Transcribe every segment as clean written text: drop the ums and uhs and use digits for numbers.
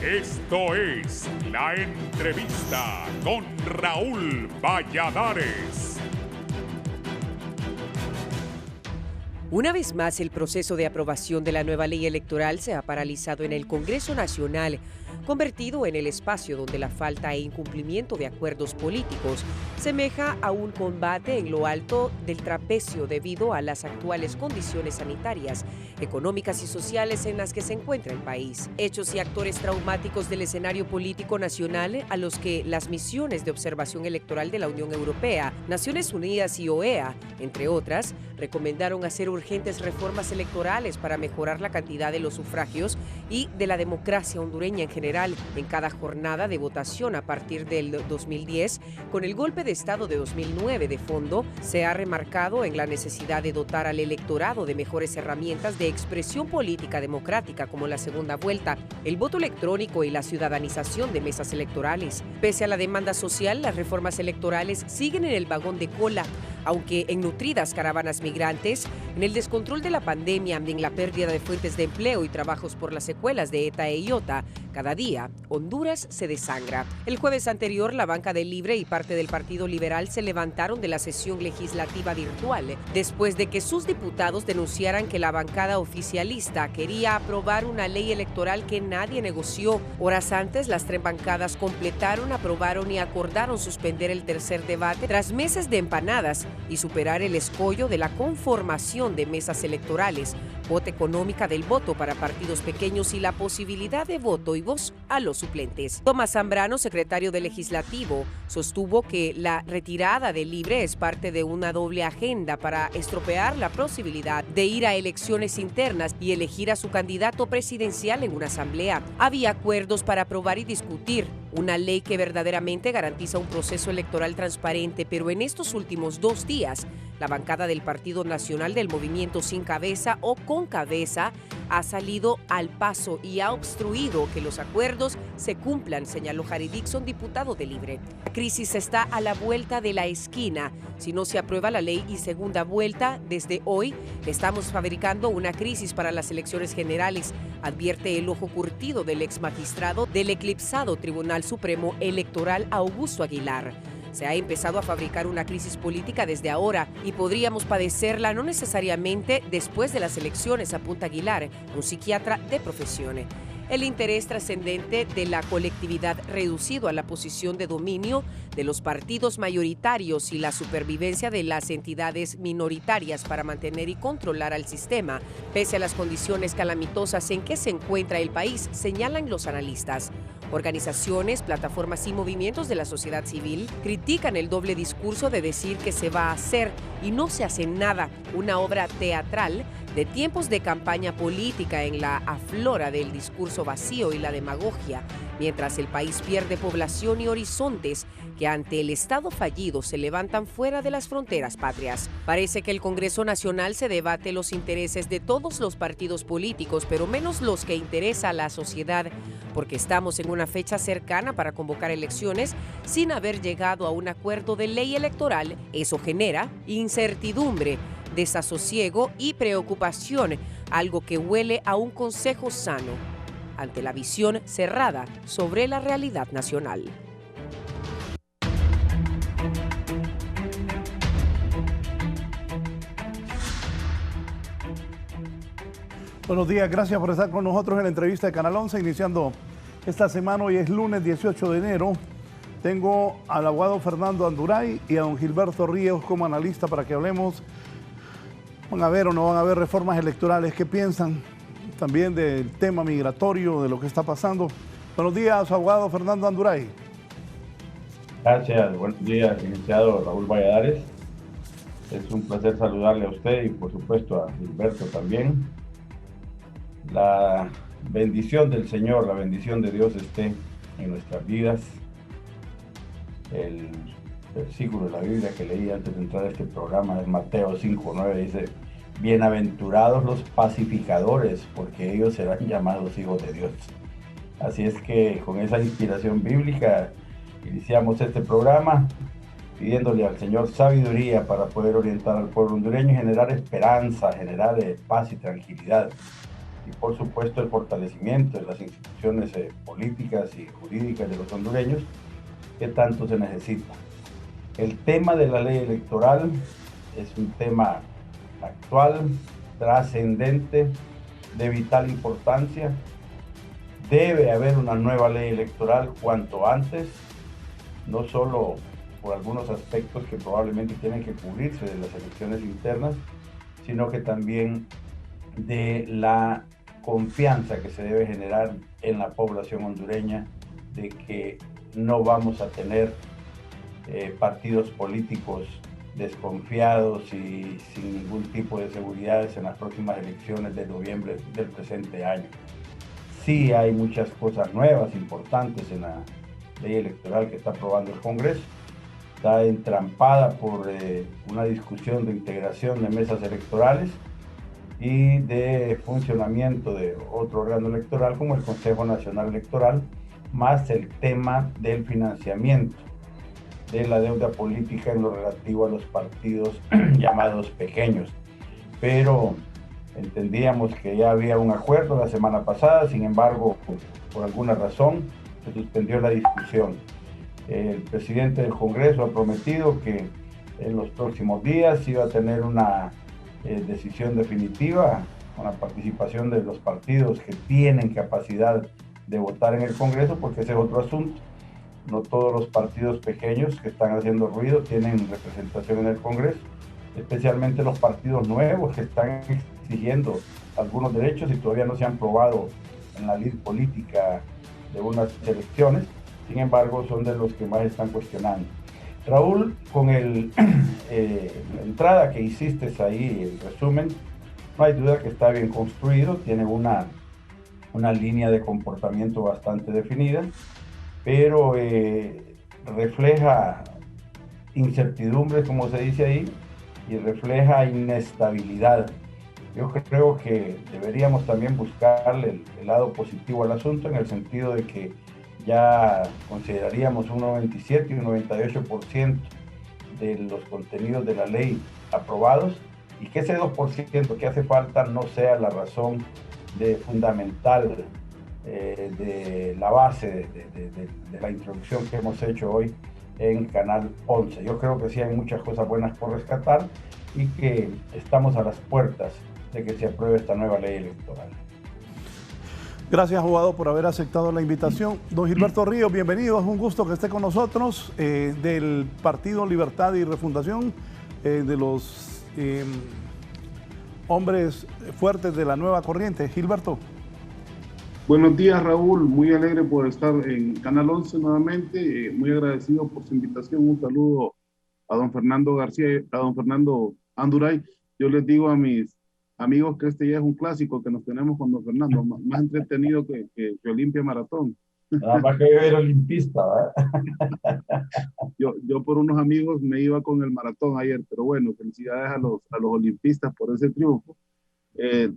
Esto es La Entrevista con Raúl Valladares. Una vez más, el proceso de aprobación de la nueva ley electoral se ha paralizado en el Congreso Nacional, convertido en el espacio donde la falta e incumplimiento de acuerdos políticos semeja a un combate en lo alto del trapecio debido a las actuales condiciones sanitarias, económicas y sociales en las que se encuentra el país. Hechos y actores traumáticos del escenario político nacional a los que las misiones de observación electoral de la Unión Europea, Naciones Unidas y OEA, entre otras, recomendaron hacer urgentes reformas electorales para mejorar la cantidad de los sufragios y de la democracia hondureña en general en cada jornada de votación a partir del 2010. Con el golpe de Estado de 2009 de fondo, se ha remarcado en la necesidad de dotar al electorado de mejores herramientas de expresión política democrática como la segunda vuelta, el voto electrónico y la ciudadanización de mesas electorales. Pese a la demanda social, las reformas electorales siguen en el vagón de cola, aunque en nutridas caravanas migrantes, en el descontrol de la pandemia, en la pérdida de fuentes de empleo y trabajos por las secuelas de ETA e IOTA, cada día Honduras se desangra. El jueves anterior, la banca del Libre y parte del Partido Liberal se levantaron de la sesión legislativa virtual, después de que sus diputados denunciaran que la bancada oficialista quería aprobar una ley electoral que nadie negoció. Horas antes, las tres bancadas completaron, aprobaron y acordaron suspender el tercer debate tras meses de empanadas y superar el escollo de la conformación de mesas electorales, cuota económica del voto para partidos pequeños y la posibilidad de voto y voz a los suplentes. Tomás Zambrano, secretario del Legislativo, sostuvo que la retirada del Libre es parte de una doble agenda para estropear la posibilidad de ir a elecciones internas y elegir a su candidato presidencial en una asamblea. Había acuerdos para aprobar y discutir una ley que verdaderamente garantiza un proceso electoral transparente, pero en estos últimos 2 días, la bancada del Partido Nacional del Movimiento Sin Cabeza o Con Cabeza ha salido al paso y ha obstruido que los acuerdos se cumplan, señaló Harry Dixon, diputado de Libre. La crisis está a la vuelta de la esquina. Si no se aprueba la ley y segunda vuelta, desde hoy estamos fabricando una crisis para las elecciones generales, advierte el ojo curtido del ex magistrado del eclipsado Tribunal Supremo Electoral Augusto Aguilar. Se ha empezado a fabricar una crisis política desde ahora y podríamos padecerla no necesariamente después de las elecciones, apunta Aguilar, un psiquiatra de profesión. El interés trascendente de la colectividad reducido a la posición de dominio de los partidos mayoritarios y la supervivencia de las entidades minoritarias para mantener y controlar al sistema, pese a las condiciones calamitosas en que se encuentra el país, señalan los analistas. Organizaciones, plataformas y movimientos de la sociedad civil critican el doble discurso de decir que se va a hacer y no se hace nada, una obra teatral de tiempos de campaña política en la aflora del discurso vacío y la demagogia, mientras el país pierde población y horizontes que ante el Estado fallido se levantan fuera de las fronteras patrias. Parece que el Congreso Nacional se debate los intereses de todos los partidos políticos, pero menos los que interesa a la sociedad, porque estamos en una fecha cercana para convocar elecciones sin haber llegado a un acuerdo de ley electoral. Eso genera incertidumbre, desasosiego y preocupación, algo que huele a un consejo sano ante la visión cerrada sobre la realidad nacional. Buenos días, gracias por estar con nosotros en la entrevista de Canal 11, iniciando esta semana. Hoy es lunes 18 de enero. Tengo al abogado Fernando Anduray y a don Gilberto Ríos como analista para que hablemos. ¿Van a haber o no van a haber reformas electorales? ¿Qué piensan también del tema migratorio, de lo que está pasando? Buenos días, abogado Fernando Anduray. Gracias, buenos días, licenciado Raúl Valladares. Es un placer saludarle a usted y por supuesto a Gilberto también. La bendición del Señor, la bendición de Dios esté en nuestras vidas. El versículo de la Biblia que leí antes de entrar a este programa es Mateo 5:9, dice: bienaventurados los pacificadores, porque ellos serán llamados hijos de Dios. Así es que con esa inspiración bíblica iniciamos este programa pidiéndole al Señor sabiduría para poder orientar al pueblo hondureño y generar esperanza, generar paz y tranquilidad. y por supuesto el fortalecimiento de las instituciones políticas y jurídicas de los hondureños que tanto se necesita. El tema de la ley electoral es un tema actual, trascendente, de vital importancia. Debe haber una nueva ley electoral cuanto antes, no solo por algunos aspectos que probablemente tienen que cubrirse de las elecciones internas, sino que también de la confianza que se debe generar en la población hondureña de que no vamos a tener partidos políticos desconfiados y sin ningún tipo de seguridades en las próximas elecciones de noviembre del presente año. Sí hay muchas cosas nuevas, importantes en la ley electoral que está aprobando el Congreso. Está entrampada por una discusión de integración de mesas electorales y de funcionamiento de otro órgano electoral como el Consejo Nacional Electoral, más el tema del financiamiento de la deuda política en lo relativo a los partidos llamados pequeños. Pero entendíamos que ya había un acuerdo la semana pasada, sin embargo, por alguna razón, se suspendió la discusión. El presidente del Congreso ha prometido que en los próximos días iba a tener una decisión definitiva con la participación de los partidos que tienen capacidad de votar en el Congreso, porque ese es otro asunto. No todos los partidos pequeños que están haciendo ruido tienen representación en el Congreso, especialmente los partidos nuevos que están exigiendo algunos derechos y todavía no se han probado en la lid política de unas elecciones. Sin embargo, son de los que más están cuestionando. Raúl, con la entrada que hiciste ahí, el resumen, no hay duda que está bien construido, tiene una línea de comportamiento bastante definida, pero refleja incertidumbre, como se dice ahí, y refleja inestabilidad. Yo creo que deberíamos también buscarle el lado positivo al asunto, en el sentido de que ya consideraríamos un 97 y un 98% de los contenidos de la ley aprobados, y que ese 2% que hace falta no sea la razón fundamental de la base de la introducción que hemos hecho hoy en Canal 11. Yo creo que sí hay muchas cosas buenas por rescatar y que estamos a las puertas de que se apruebe esta nueva ley electoral. Gracias, abogado, por haber aceptado la invitación. Don Gilberto Ríos, bienvenido. Es un gusto que esté con nosotros, del Partido Libertad y Refundación, de los hombres fuertes de la nueva corriente. Gilberto. Buenos días, Raúl. Muy alegre por estar en Canal 11 nuevamente. Muy agradecido por su invitación. Un saludo a don Fernando García, a don Fernando Anduray. Yo les digo a mis amigos que este ya es un clásico que nos tenemos con don Fernando, más entretenido que Olimpia Maratón. Nada más que yo era olimpista, ¿verdad? Yo por unos amigos me iba con el maratón ayer, pero bueno, felicidades a los olimpistas por ese triunfo.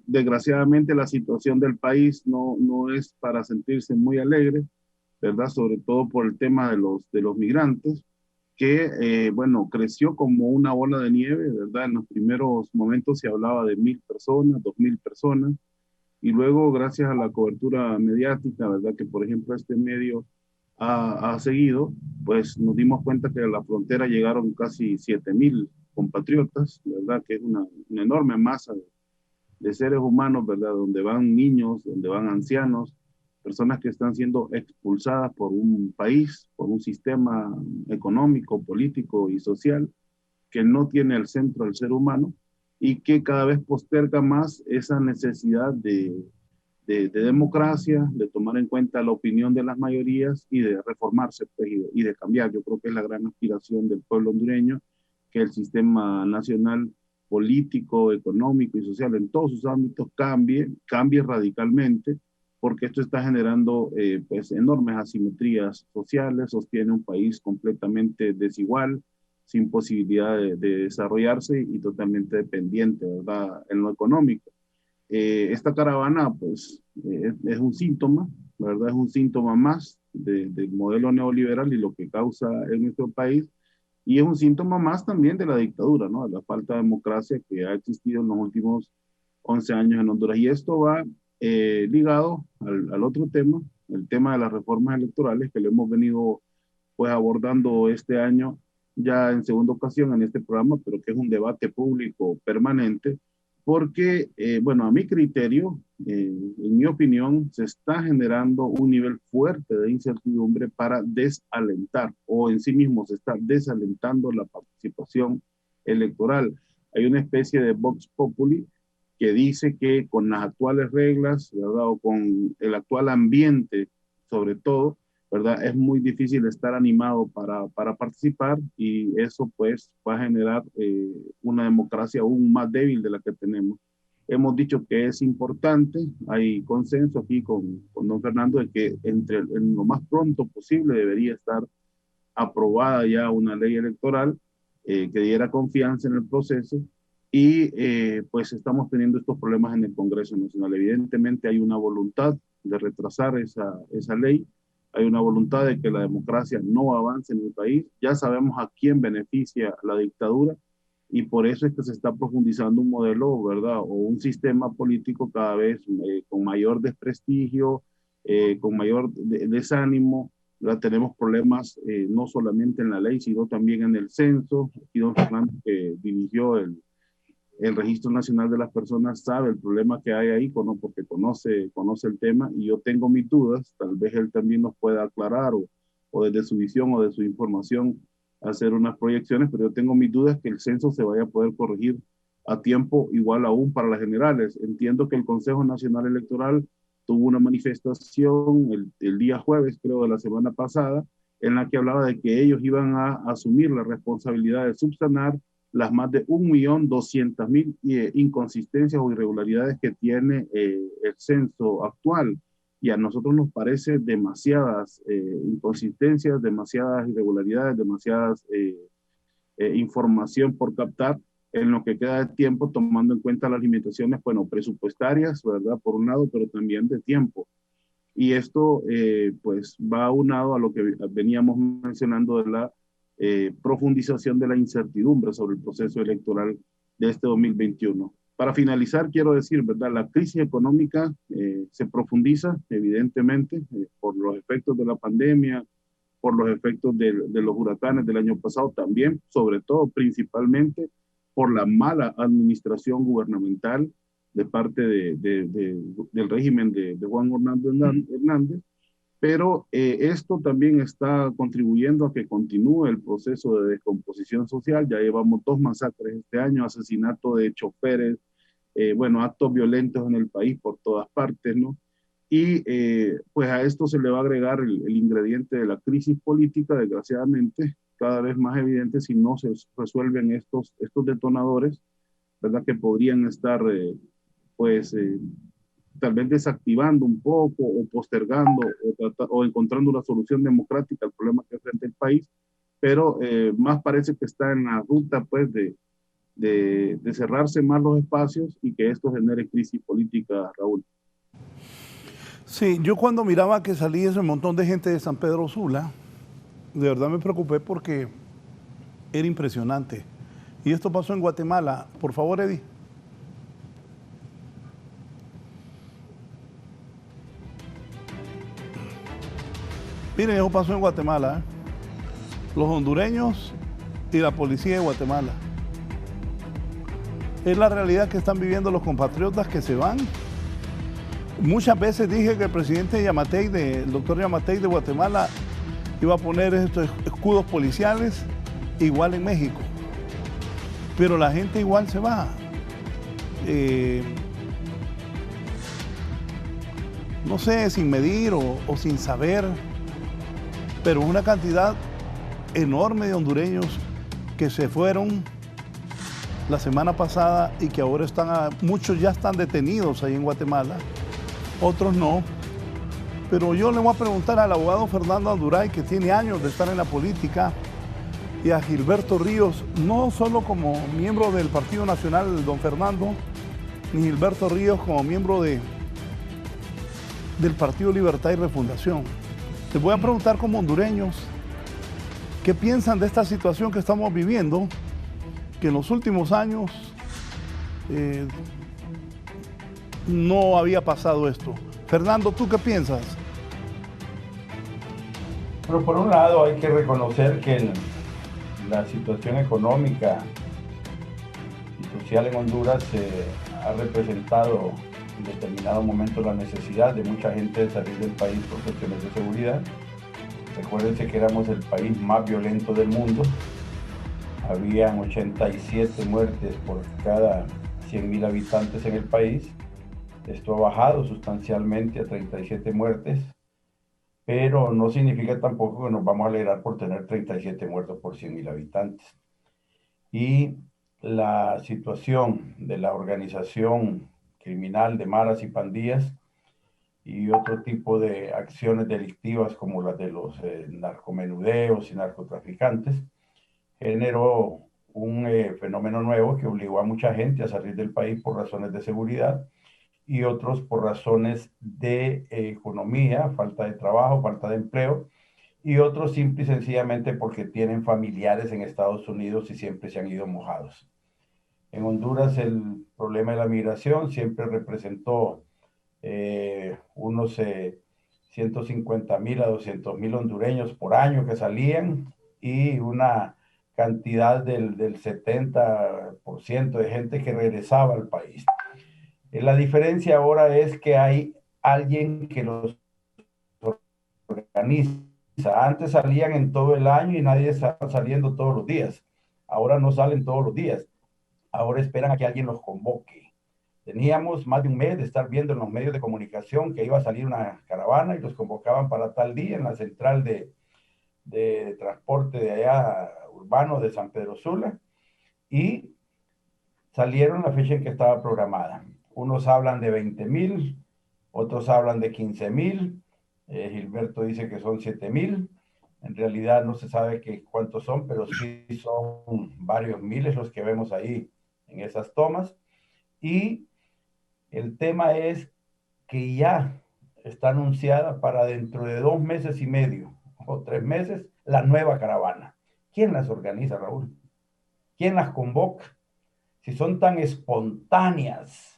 Desgraciadamente la situación del país no es para sentirse muy alegre, ¿verdad? Sobre todo por el tema de los migrantes, que, bueno, creció como una bola de nieve, ¿verdad? En los primeros momentos se hablaba de 1,000 personas, 2,000 personas, y luego, gracias a la cobertura mediática, ¿verdad? Que, por ejemplo, este medio ha seguido, pues nos dimos cuenta que a la frontera llegaron casi 7,000 compatriotas, ¿verdad? Que es una enorme masa de seres humanos, ¿verdad? Donde van niños, donde van ancianos, personas que están siendo expulsadas por un país, por un sistema económico, político y social que no tiene al centro al ser humano y que cada vez posterga más esa necesidad de democracia, de tomar en cuenta la opinión de las mayorías y de reformarse, pues, y de cambiar. Yo creo que es la gran aspiración del pueblo hondureño, que el sistema nacional político, económico y social en todos sus ámbitos cambie radicalmente, porque esto está generando pues enormes asimetrías sociales, sostiene un país completamente desigual, sin posibilidad de desarrollarse y totalmente dependiente, ¿verdad?, en lo económico. Esta caravana, pues, es un síntoma, ¿verdad? Es un síntoma más del modelo neoliberal y lo que causa en nuestro país, y es un síntoma más también de la dictadura, ¿no? De la falta de democracia que ha existido en los últimos 11 años en Honduras. Y esto va ligado al otro tema, el tema de las reformas electorales que lo hemos venido pues abordando este año ya en segunda ocasión en este programa, pero que es un debate público permanente, porque, bueno, a mi criterio, en mi opinión, se está generando un nivel fuerte de incertidumbre para desalentar, o en sí mismo se está desalentando la participación electoral. Hay una especie de Vox Populi que dice que con las actuales reglas, ¿verdad? O con el actual ambiente, sobre todo, ¿verdad? Es muy difícil estar animado para participar y eso pues va a generar una democracia aún más débil de la que tenemos. Hemos dicho que es importante, hay consenso aquí con don Fernando de que en lo más pronto posible debería estar aprobada ya una ley electoral que diera confianza en el proceso y pues estamos teniendo estos problemas en el Congreso Nacional. Evidentemente hay una voluntad de retrasar esa ley, hay una voluntad de que la democracia no avance en el país, ya sabemos a quién beneficia la dictadura y por eso es que se está profundizando un modelo, ¿verdad? O un sistema político cada vez con mayor desprestigio, con mayor desánimo. ¿Verdad? Tenemos problemas no solamente en la ley, sino también en el censo. Aquí don Fernando, que dirigió el Registro Nacional de las Personas, sabe el problema que hay ahí, porque conoce el tema, y yo tengo mis dudas, tal vez él también nos pueda aclarar, o desde su visión o de su información, hacer unas proyecciones, pero yo tengo mis dudas que el censo se vaya a poder corregir a tiempo igual aún para las generales. Entiendo que el Consejo Nacional Electoral tuvo una manifestación el día jueves, creo, de la semana pasada, en la que hablaba de que ellos iban a asumir la responsabilidad de subsanar las más de 1.200.000 inconsistencias o irregularidades que tiene el censo actual. Y a nosotros nos parece demasiadas inconsistencias, demasiadas irregularidades, demasiadas información por captar en lo que queda de tiempo, tomando en cuenta las limitaciones, bueno, presupuestarias, ¿verdad? Por un lado, pero también de tiempo. Y esto, pues, va aunado a lo que veníamos mencionando de la profundización de la incertidumbre sobre el proceso electoral de este 2021. Para finalizar, quiero decir, ¿verdad? La crisis económica se profundiza, evidentemente, por los efectos de la pandemia, por los efectos de los huracanes del año pasado, también, sobre todo, principalmente, por la mala administración gubernamental de parte del régimen de Juan Orlando Hernández, pero esto también está contribuyendo a que continúe el proceso de descomposición social. Ya llevamos 2 masacres este año, asesinato de choferes, bueno, actos violentos en el país por todas partes, ¿no? Y pues a esto se le va a agregar el ingrediente de la crisis política, desgraciadamente, cada vez más evidente si no se resuelven estos detonadores, ¿verdad? Que podrían estar, tal vez desactivando un poco o postergando o encontrando una solución democrática al problema que enfrenta el país, pero más parece que está en la ruta, pues, de cerrarse más los espacios y que esto genere crisis política, Raúl. Sí, yo cuando miraba que salía ese montón de gente de San Pedro Sula, de verdad me preocupé porque era impresionante. Y esto pasó en Guatemala. Por favor, Eddie. Miren, eso pasó en Guatemala. Los hondureños y la policía de Guatemala. Es la realidad que están viviendo los compatriotas que se van. Muchas veces dije que el presidente Yamatei, el doctor Yamatei de Guatemala, iba a poner estos escudos policiales igual en México. Pero la gente igual se va. No sé, sin medir o sin saber, pero una cantidad enorme de hondureños que se fueron la semana pasada y que ahora muchos ya están detenidos ahí en Guatemala, otros no. Pero yo le voy a preguntar al abogado Fernando Anduray, que tiene años de estar en la política, y a Gilberto Ríos, no solo como miembro del Partido Nacional, don Fernando, ni Gilberto Ríos como miembro del Partido Libertad y Refundación. Les voy a preguntar como hondureños, ¿qué piensan de esta situación que estamos viviendo? Que en los últimos años no había pasado esto. Fernando, ¿tú qué piensas? Pero por un lado hay que reconocer que la situación económica y social en Honduras ha representado en determinado momento la necesidad de mucha gente de salir del país por cuestiones de seguridad. Recuérdense que éramos el país más violento del mundo. Habían 87 muertes por cada 100.000 habitantes en el país. Esto ha bajado sustancialmente a 37 muertes, pero no significa tampoco que nos vamos a alegrar por tener 37 muertos por 100.000 habitantes. Y la situación de la organización criminal de maras y pandillas y otro tipo de acciones delictivas como las de los narcomenudeos y narcotraficantes generó un fenómeno nuevo que obligó a mucha gente a salir del país por razones de seguridad y otros por razones de economía, falta de trabajo, falta de empleo, y otros simple y sencillamente porque tienen familiares en Estados Unidos y siempre se han ido mojados. En Honduras el problema de la migración siempre representó unos 150.000 a 200.000 hondureños por año que salían y una cantidad del 70% de gente que regresaba al país. La diferencia ahora es que hay alguien que los organiza. Antes salían en todo el año y nadie estaba saliendo todos los días. Ahora no salen todos los días. Ahora esperan a que alguien los convoque. Teníamos más de un mes de estar viendo en los medios de comunicación que iba a salir una caravana y los convocaban para tal día en la central de transporte de allá urbano de San Pedro Sula y salieron la fecha en que estaba programada. Unos hablan de 20.000, otros hablan de 15.000, Gilberto dice que son 7.000, en realidad no se sabe cuántos son, pero sí son varios miles los que vemos ahí en esas tomas. Y el tema es que ya está anunciada para dentro de 2 meses y medio o 3 meses la nueva caravana. ¿Quién las organiza, Raúl? ¿Quién las convoca? Si son tan espontáneas,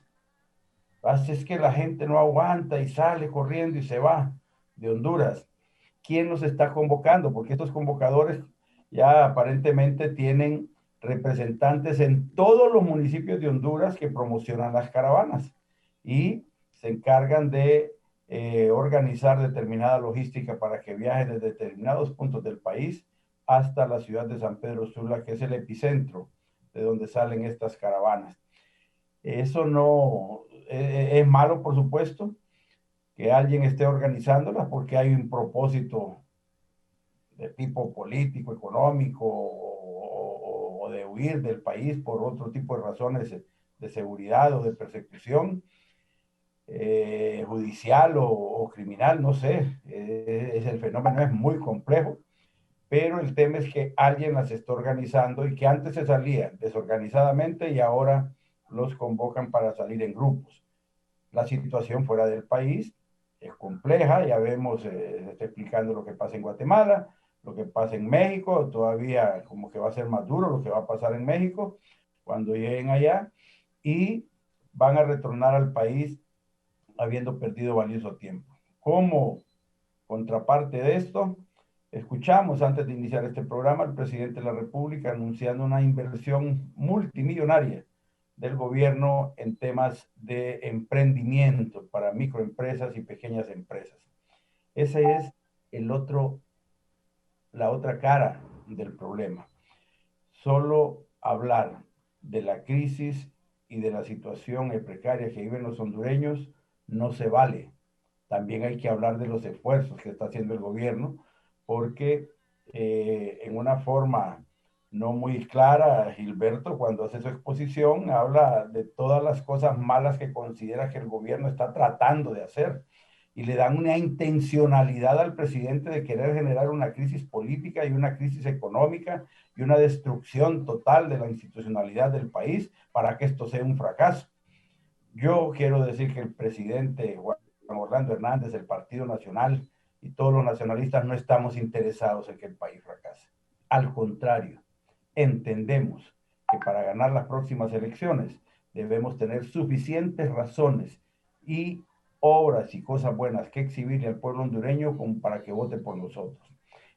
es que la gente no aguanta y sale corriendo y se va de Honduras. ¿Quién los está convocando? Porque estos convocadores ya aparentemente tienen representantes en todos los municipios de Honduras que promocionan las caravanas y se encargan de organizar determinada logística para que viajen desde determinados puntos del país hasta la ciudad de San Pedro Sula, que es el epicentro de donde salen estas caravanas. Eso no es malo, por supuesto, que alguien esté organizándolas porque hay un propósito de tipo político, económico o de huir del país por otro tipo de razones de seguridad o de persecución judicial o criminal, no sé. El fenómeno es muy complejo, pero el tema es que alguien las está organizando y que antes se salía desorganizadamente y ahora los convocan para salir en grupos. La situación fuera del país es compleja, ya vemos, se está explicando lo que pasa en Guatemala, lo que pasa en México, todavía como que va a ser más duro lo que va a pasar en México cuando lleguen allá y van a retornar al país habiendo perdido valioso tiempo. Como contraparte de esto, escuchamos antes de iniciar este programa al presidente de la República anunciando una inversión multimillonaria del gobierno en temas de emprendimiento para microempresas y pequeñas empresas. Ese es la otra cara del problema. Solo hablar de la crisis y de la situación precaria que viven los hondureños no se vale. También hay que hablar de los esfuerzos que está haciendo el gobierno, porque en una forma no muy clara, Gilberto, cuando hace su exposición, habla de todas las cosas malas que considera que el gobierno está tratando de hacer y le dan una intencionalidad al presidente de querer generar una crisis política y una crisis económica y una destrucción total de la institucionalidad del país para que esto sea un fracaso. Yo quiero decir que el presidente Juan Orlando Hernández, el Partido Nacional y todos los nacionalistas no estamos interesados en que el país fracase. Al contrario, entendemos que para ganar las próximas elecciones debemos tener suficientes razones y obras y cosas buenas que exhibirle al pueblo hondureño como para que vote por nosotros.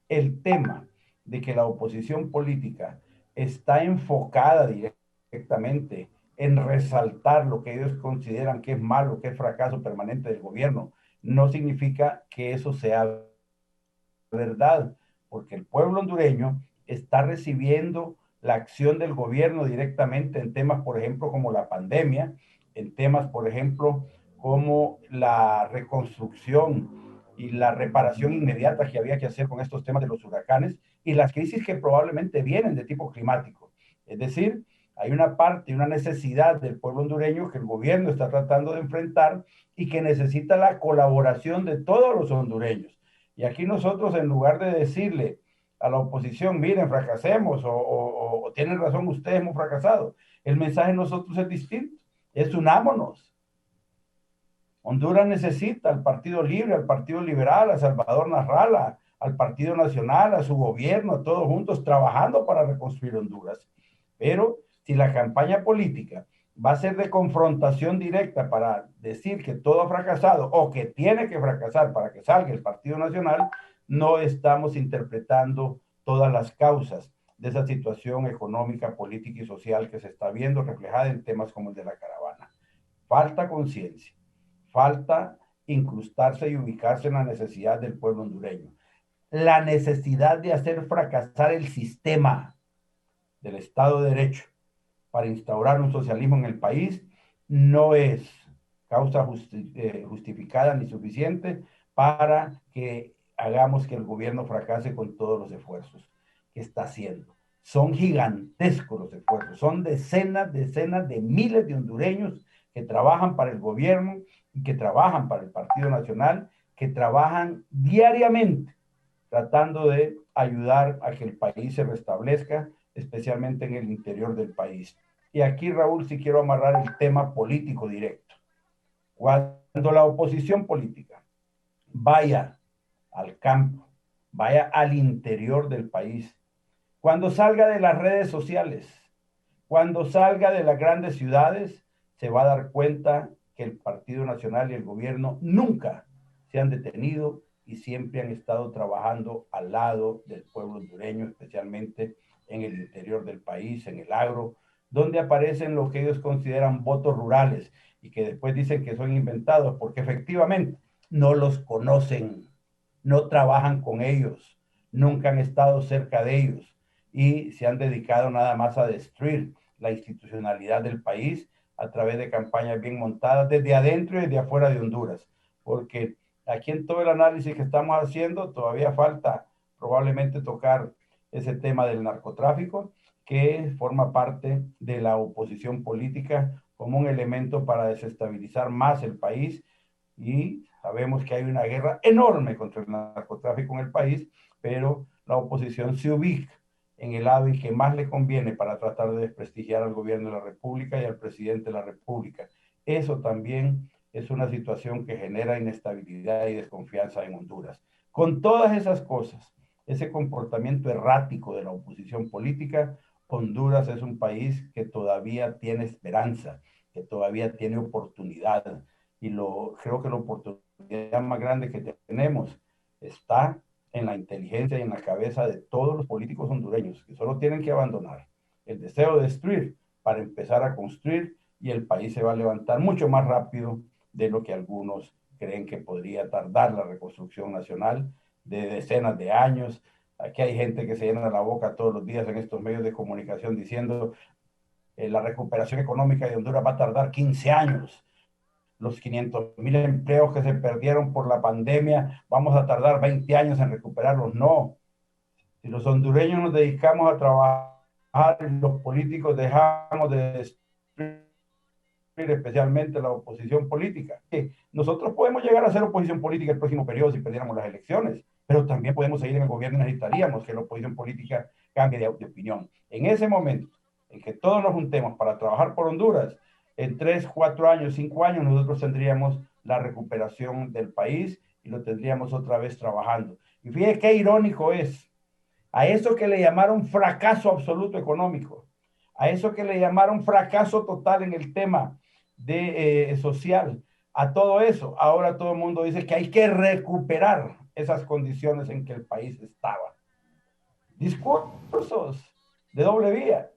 El tema de que la oposición política está enfocada directamente en resaltar lo que ellos consideran que es malo, que es fracaso permanente del gobierno, no significa que eso sea verdad, porque el pueblo hondureño está recibiendo la acción del gobierno directamente en temas, por ejemplo, como la pandemia, en temas, por ejemplo, como la reconstrucción y la reparación inmediata que había que hacer con estos temas de los huracanes y las crisis que probablemente vienen de tipo climático. Es decir, hay una parte, una necesidad del pueblo hondureño que el gobierno está tratando de enfrentar y que necesita la colaboración de todos los hondureños. Y aquí nosotros, en lugar de decirle a la oposición, miren, fracasemos o tienen razón ustedes, hemos fracasado, el mensaje de nosotros es distinto, es unámonos. Honduras necesita al Partido Libre, al Partido Liberal, a Salvador Narrala, al Partido Nacional, a su gobierno, a todos juntos trabajando para reconstruir Honduras. Pero si la campaña política va a ser de confrontación directa para decir que todo ha fracasado o que tiene que fracasar para que salga el Partido Nacional, no estamos interpretando todas las causas de esa situación económica, política y social que se está viendo reflejada en temas como el de la caravana. Falta conciencia, falta incrustarse y ubicarse en la necesidad del pueblo hondureño. La necesidad de hacer fracasar el sistema del Estado de Derecho para instaurar un socialismo en el país no es causa justificada ni suficiente para que hagamos que el gobierno fracase con todos los esfuerzos que está haciendo. Son gigantescos los esfuerzos, son decenas de miles de hondureños que trabajan para el gobierno y que trabajan para el Partido Nacional, que trabajan diariamente tratando de ayudar a que el país se restablezca, especialmente en el interior del país. Y aquí, Raúl, sí quiero amarrar el tema político directo. Cuando la oposición política vaya al campo, vaya al interior del país, cuando salga de las redes sociales, cuando salga de las grandes ciudades, se va a dar cuenta que el Partido Nacional y el gobierno nunca se han detenido y siempre han estado trabajando al lado del pueblo hondureño, especialmente en el interior del país, en el agro, donde aparecen lo que ellos consideran votos rurales y que después dicen que son inventados porque efectivamente no los conocen, no trabajan con ellos, nunca han estado cerca de ellos y se han dedicado nada más a destruir la institucionalidad del país a través de campañas bien montadas desde adentro y desde afuera de Honduras, porque aquí en todo el análisis que estamos haciendo todavía falta probablemente tocar ese tema del narcotráfico, que forma parte de la oposición política como un elemento para desestabilizar más el país, y sabemos que hay una guerra enorme contra el narcotráfico en el país, pero la oposición se ubica en el lado y que más le conviene para tratar de desprestigiar al gobierno de la República y al presidente de la República. Eso también es una situación que genera inestabilidad y desconfianza en Honduras. Con todas esas cosas, ese comportamiento errático de la oposición política, Honduras es un país que todavía tiene esperanza, que todavía tiene oportunidad. Y creo que la oportunidad más grande que tenemos está en la inteligencia y en la cabeza de todos los políticos hondureños, que solo tienen que abandonar el deseo de destruir para empezar a construir, y el país se va a levantar mucho más rápido de lo que algunos creen que podría tardar la reconstrucción nacional de decenas de años. Aquí hay gente que se llena la boca todos los días en estos medios de comunicación diciendo la recuperación económica de Honduras va a tardar 15 años. Los 500,000 empleos que se perdieron por la pandemia, vamos a tardar 20 años en recuperarlos. No. Si los hondureños nos dedicamos a trabajar, los políticos dejamos de destruir, especialmente la oposición política. Nosotros podemos llegar a ser oposición política el próximo periodo si perdiéramos las elecciones, pero también podemos seguir en el gobierno y necesitaríamos que la oposición política cambie de opinión. En ese momento en que todos nos juntemos para trabajar por Honduras, en 3, 4 años, 5 años, nosotros tendríamos la recuperación del país y lo tendríamos otra vez trabajando. Y fíjate qué irónico es, a eso que le llamaron fracaso absoluto económico, a eso que le llamaron fracaso total en el tema social, a todo eso, ahora todo el mundo dice que hay que recuperar esas condiciones en que el país estaba. Discursos de doble vía.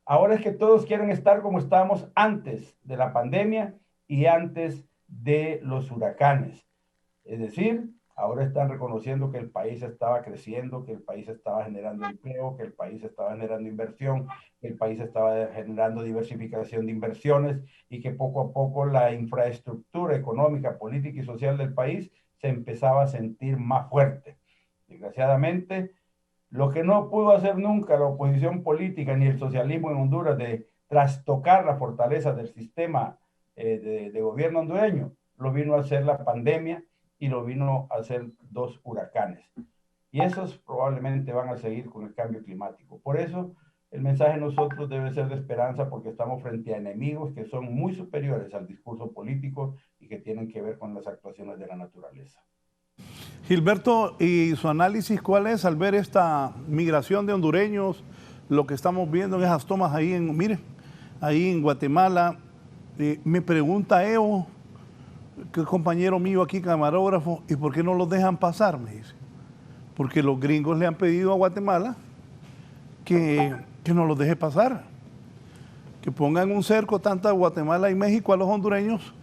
Ahora es que todos quieren estar como estábamos antes de la pandemia y antes de los huracanes. Es decir, ahora están reconociendo que el país estaba creciendo, que el país estaba generando empleo, que el país estaba generando inversión, que el país estaba generando diversificación de inversiones y que poco a poco la infraestructura económica, política y social del país se empezaba a sentir más fuerte. Desgraciadamente, lo que no pudo hacer nunca la oposición política ni el socialismo en Honduras de trastocar la fortaleza del sistema de gobierno hondureño, lo vino a hacer la pandemia y lo vino a hacer 2 huracanes. Y esos probablemente van a seguir con el cambio climático. Por eso el mensaje de nosotros debe ser de esperanza, porque estamos frente a enemigos que son muy superiores al discurso político y que tienen que ver con las actuaciones de la naturaleza. Gilberto, y su análisis, ¿cuál es al ver esta migración de hondureños, lo que estamos viendo en esas tomas ahí ahí en Guatemala? Me pregunta Evo, que es compañero mío aquí, camarógrafo, ¿y por qué no los dejan pasar? Me dice. Porque los gringos le han pedido a Guatemala que no los deje pasar, que pongan un cerco tanto a Guatemala y México a los hondureños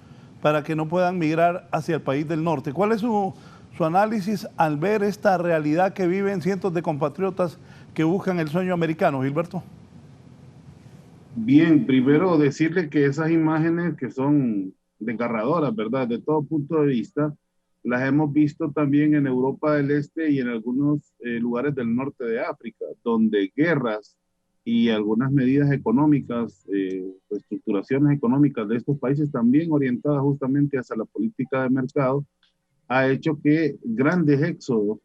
para que no puedan migrar hacia el país del norte. ¿Cuál es su análisis al ver esta realidad que viven cientos de compatriotas que buscan el sueño americano, Gilberto? Bien, primero decirle que esas imágenes que son desgarradoras, ¿verdad? De todo punto de vista, las hemos visto también en Europa del Este y en algunos lugares del norte de África, donde guerras y algunas medidas económicas, estructuraciones económicas de estos países también orientadas justamente hacia la política de mercado, ha hecho que grandes éxodos,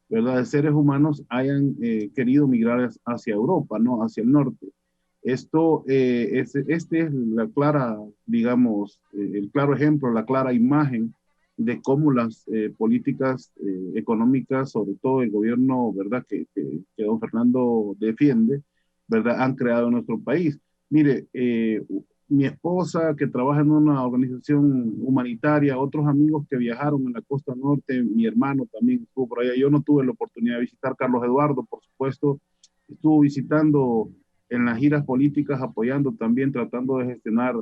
¿verdad?, de seres humanos hayan querido migrar hacia Europa, ¿no? Hacia el norte. Esto es la clara, digamos, el claro ejemplo, la clara imagen de cómo las políticas económicas, sobre todo el gobierno, ¿verdad?, que don Fernando defiende, ¿verdad?, han creado en nuestro país. Mire, mi esposa que trabaja en una organización humanitaria, otros amigos que viajaron en la costa norte, mi hermano también estuvo por allá. Yo no tuve la oportunidad de visitar. Carlos Eduardo, por supuesto, estuvo visitando en las giras políticas, apoyando también, tratando de gestionar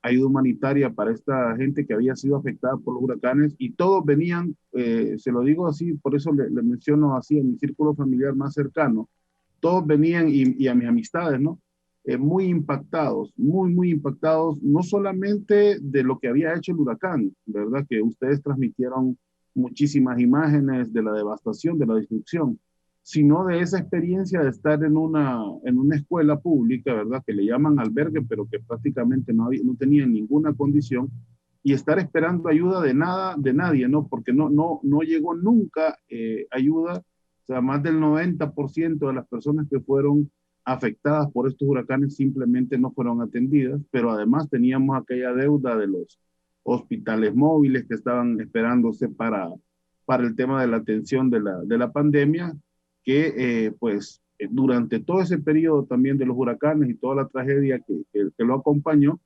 ayuda humanitaria para esta gente que había sido afectada por los huracanes, y todos venían, se lo digo así, por eso le menciono así, en mi círculo familiar más cercano, todos venían, y a mis amistades, ¿no? Muy impactados, muy impactados, no solamente de lo que había hecho el huracán, ¿verdad? Que ustedes transmitieron muchísimas imágenes de la devastación, de la destrucción, sino de esa experiencia de estar en una escuela pública, ¿verdad?, que le llaman albergue, pero que prácticamente no tenían ninguna condición, y estar esperando ayuda de nadie, ¿no? Porque no llegó nunca ayuda. O sea, más del 90% de las personas que fueron afectadas por estos huracanes simplemente no fueron atendidas, pero además teníamos aquella deuda de los hospitales móviles que estaban esperándose para el tema de la atención de la pandemia, que durante todo ese periodo también de los huracanes y toda la tragedia que lo acompañó,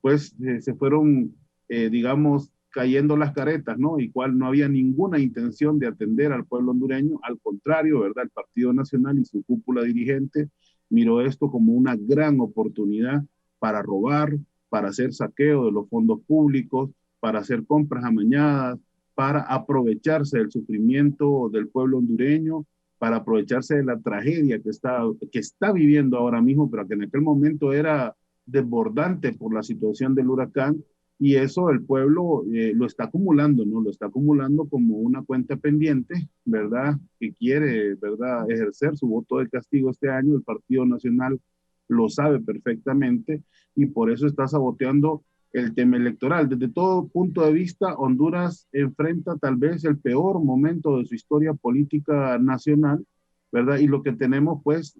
pues se fueron, digamos, cayendo las caretas, ¿no? Y cual no había ninguna intención de atender al pueblo hondureño. Al contrario, ¿verdad? El Partido Nacional y su cúpula dirigente miró esto como una gran oportunidad para robar, para hacer saqueo de los fondos públicos, para hacer compras amañadas, para aprovecharse del sufrimiento del pueblo hondureño, para aprovecharse de la tragedia que está viviendo ahora mismo, pero que en aquel momento era desbordante por la situación del huracán. Y eso el pueblo lo está acumulando, ¿no? Lo está acumulando como una cuenta pendiente, ¿verdad? Que quiere, ¿verdad?, ejercer su voto de castigo este año. El Partido Nacional lo sabe perfectamente y por eso está saboteando el tema electoral. Desde todo punto de vista, Honduras enfrenta tal vez el peor momento de su historia política nacional, ¿verdad? Y lo que tenemos, pues,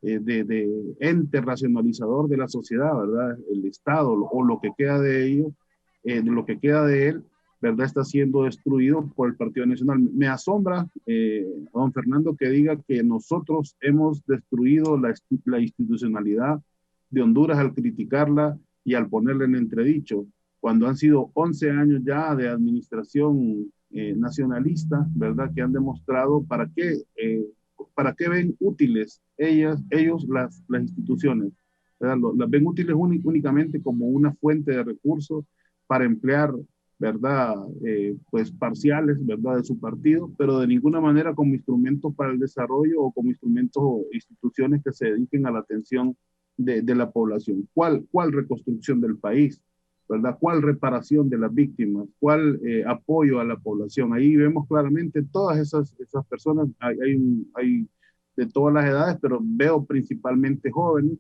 de ente racionalizador de la sociedad, ¿verdad? El Estado o lo que queda de ello, lo que queda de él, ¿verdad?, está siendo destruido por el Partido Nacional. Me asombra, don Fernando, que diga que nosotros hemos destruido la institucionalidad de Honduras al criticarla y al ponerla en entredicho. cuando han sido 11 años ya de administración nacionalista, ¿verdad? Que han demostrado para qué ven útiles ellos las instituciones, ¿verdad? Las ven útiles únicamente como una fuente de recursos para emplear, ¿verdad? Pues parciales, ¿verdad? De su partido, pero de ninguna manera como instrumentos para el desarrollo o como instrumentos o instituciones que se dediquen a la atención de la población. ¿Cuál reconstrucción del país? ¿Verdad? ¿Cuál reparación de las víctimas? ¿Cuál apoyo a la población? Ahí vemos claramente todas esas personas, hay de todas las edades, pero veo principalmente jóvenes,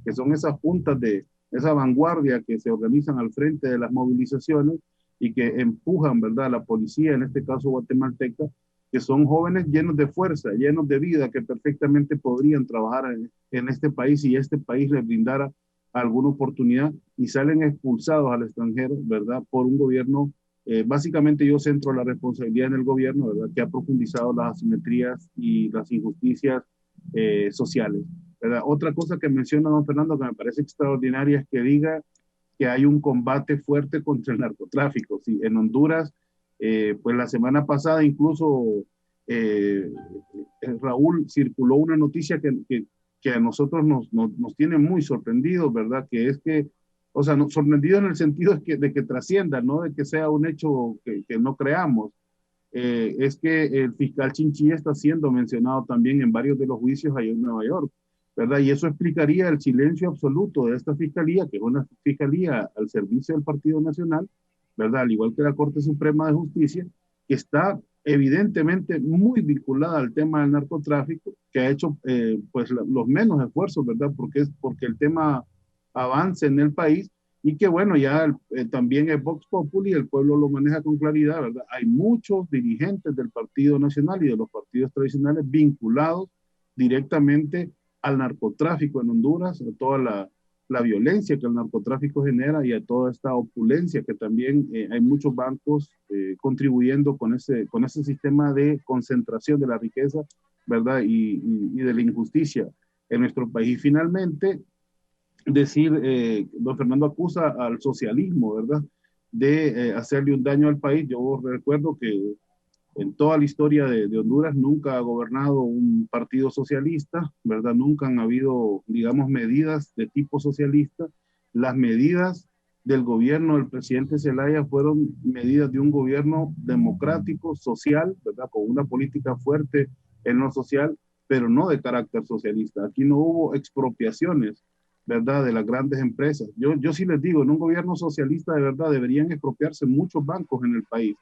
que son esas puntas de esa vanguardia que se organizan al frente de las movilizaciones y que empujan, ¿verdad?, a la policía, en este caso guatemalteca, que son jóvenes llenos de fuerza, llenos de vida, que perfectamente podrían trabajar en este país si este país les brindara alguna oportunidad, y salen expulsados al extranjero, ¿verdad?, por un gobierno. Básicamente yo centro la responsabilidad en el gobierno, ¿verdad?, que ha profundizado las asimetrías y las injusticias sociales, ¿verdad? Otra cosa que menciona don Fernando que me parece extraordinaria es que diga que hay un combate fuerte contra el narcotráfico. Sí, en Honduras, pues la semana pasada incluso Raúl, circuló una noticia que a nosotros nos tiene muy sorprendidos, ¿verdad? Que es que, o sea, sorprendido en el sentido de que trascienda, no de que sea un hecho que no creamos. Es que el fiscal Chinchilla está siendo mencionado también en varios de los juicios allá en Nueva York, ¿verdad? Y eso explicaría el silencio absoluto de esta fiscalía, que es una fiscalía al servicio del Partido Nacional, ¿verdad? Al igual que la Corte Suprema de Justicia, que está evidentemente muy vinculada al tema del narcotráfico, que ha hecho pues los menos esfuerzos, ¿verdad? Porque el tema avance en el país, y que bueno, ya también es Vox Populi, el pueblo lo maneja con claridad, ¿verdad? Hay muchos dirigentes del Partido Nacional y de los partidos tradicionales vinculados directamente al narcotráfico en Honduras, a toda la violencia que el narcotráfico genera y a toda esta opulencia que también hay muchos bancos contribuyendo con ese sistema de concentración de la riqueza, ¿verdad? Y de la injusticia en nuestro país. Finalmente, decir, don Fernando acusa al socialismo, ¿verdad?, de hacerle un daño al país. Yo recuerdo que en toda la historia de Honduras nunca ha gobernado un partido socialista, ¿verdad? Nunca han habido, digamos, medidas de tipo socialista. Las medidas del gobierno del presidente Zelaya fueron medidas de un gobierno democrático, social, ¿verdad?, con una política fuerte en lo social, pero no de carácter socialista. Aquí no hubo expropiaciones, ¿verdad?, de las grandes empresas. Yo sí les digo, en un gobierno socialista de verdad deberían expropiarse muchos bancos en el país,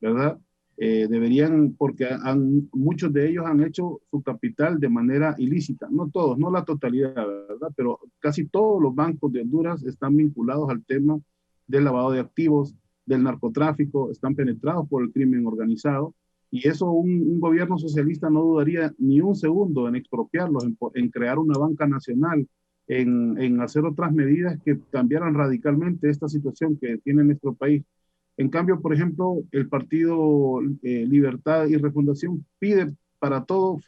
¿verdad? Deberían, porque muchos de ellos han hecho su capital de manera ilícita, no todos, no la totalidad, ¿verdad? Pero casi todos los bancos de Honduras están vinculados al tema del lavado de activos, del narcotráfico, están penetrados por el crimen organizado, y eso un gobierno socialista no dudaría ni un segundo en expropiarlos, en crear una banca nacional, en hacer otras medidas que cambiaran radicalmente esta situación que tiene nuestro país. En cambio, por ejemplo, el Partido Libertad y Refundación pide para todo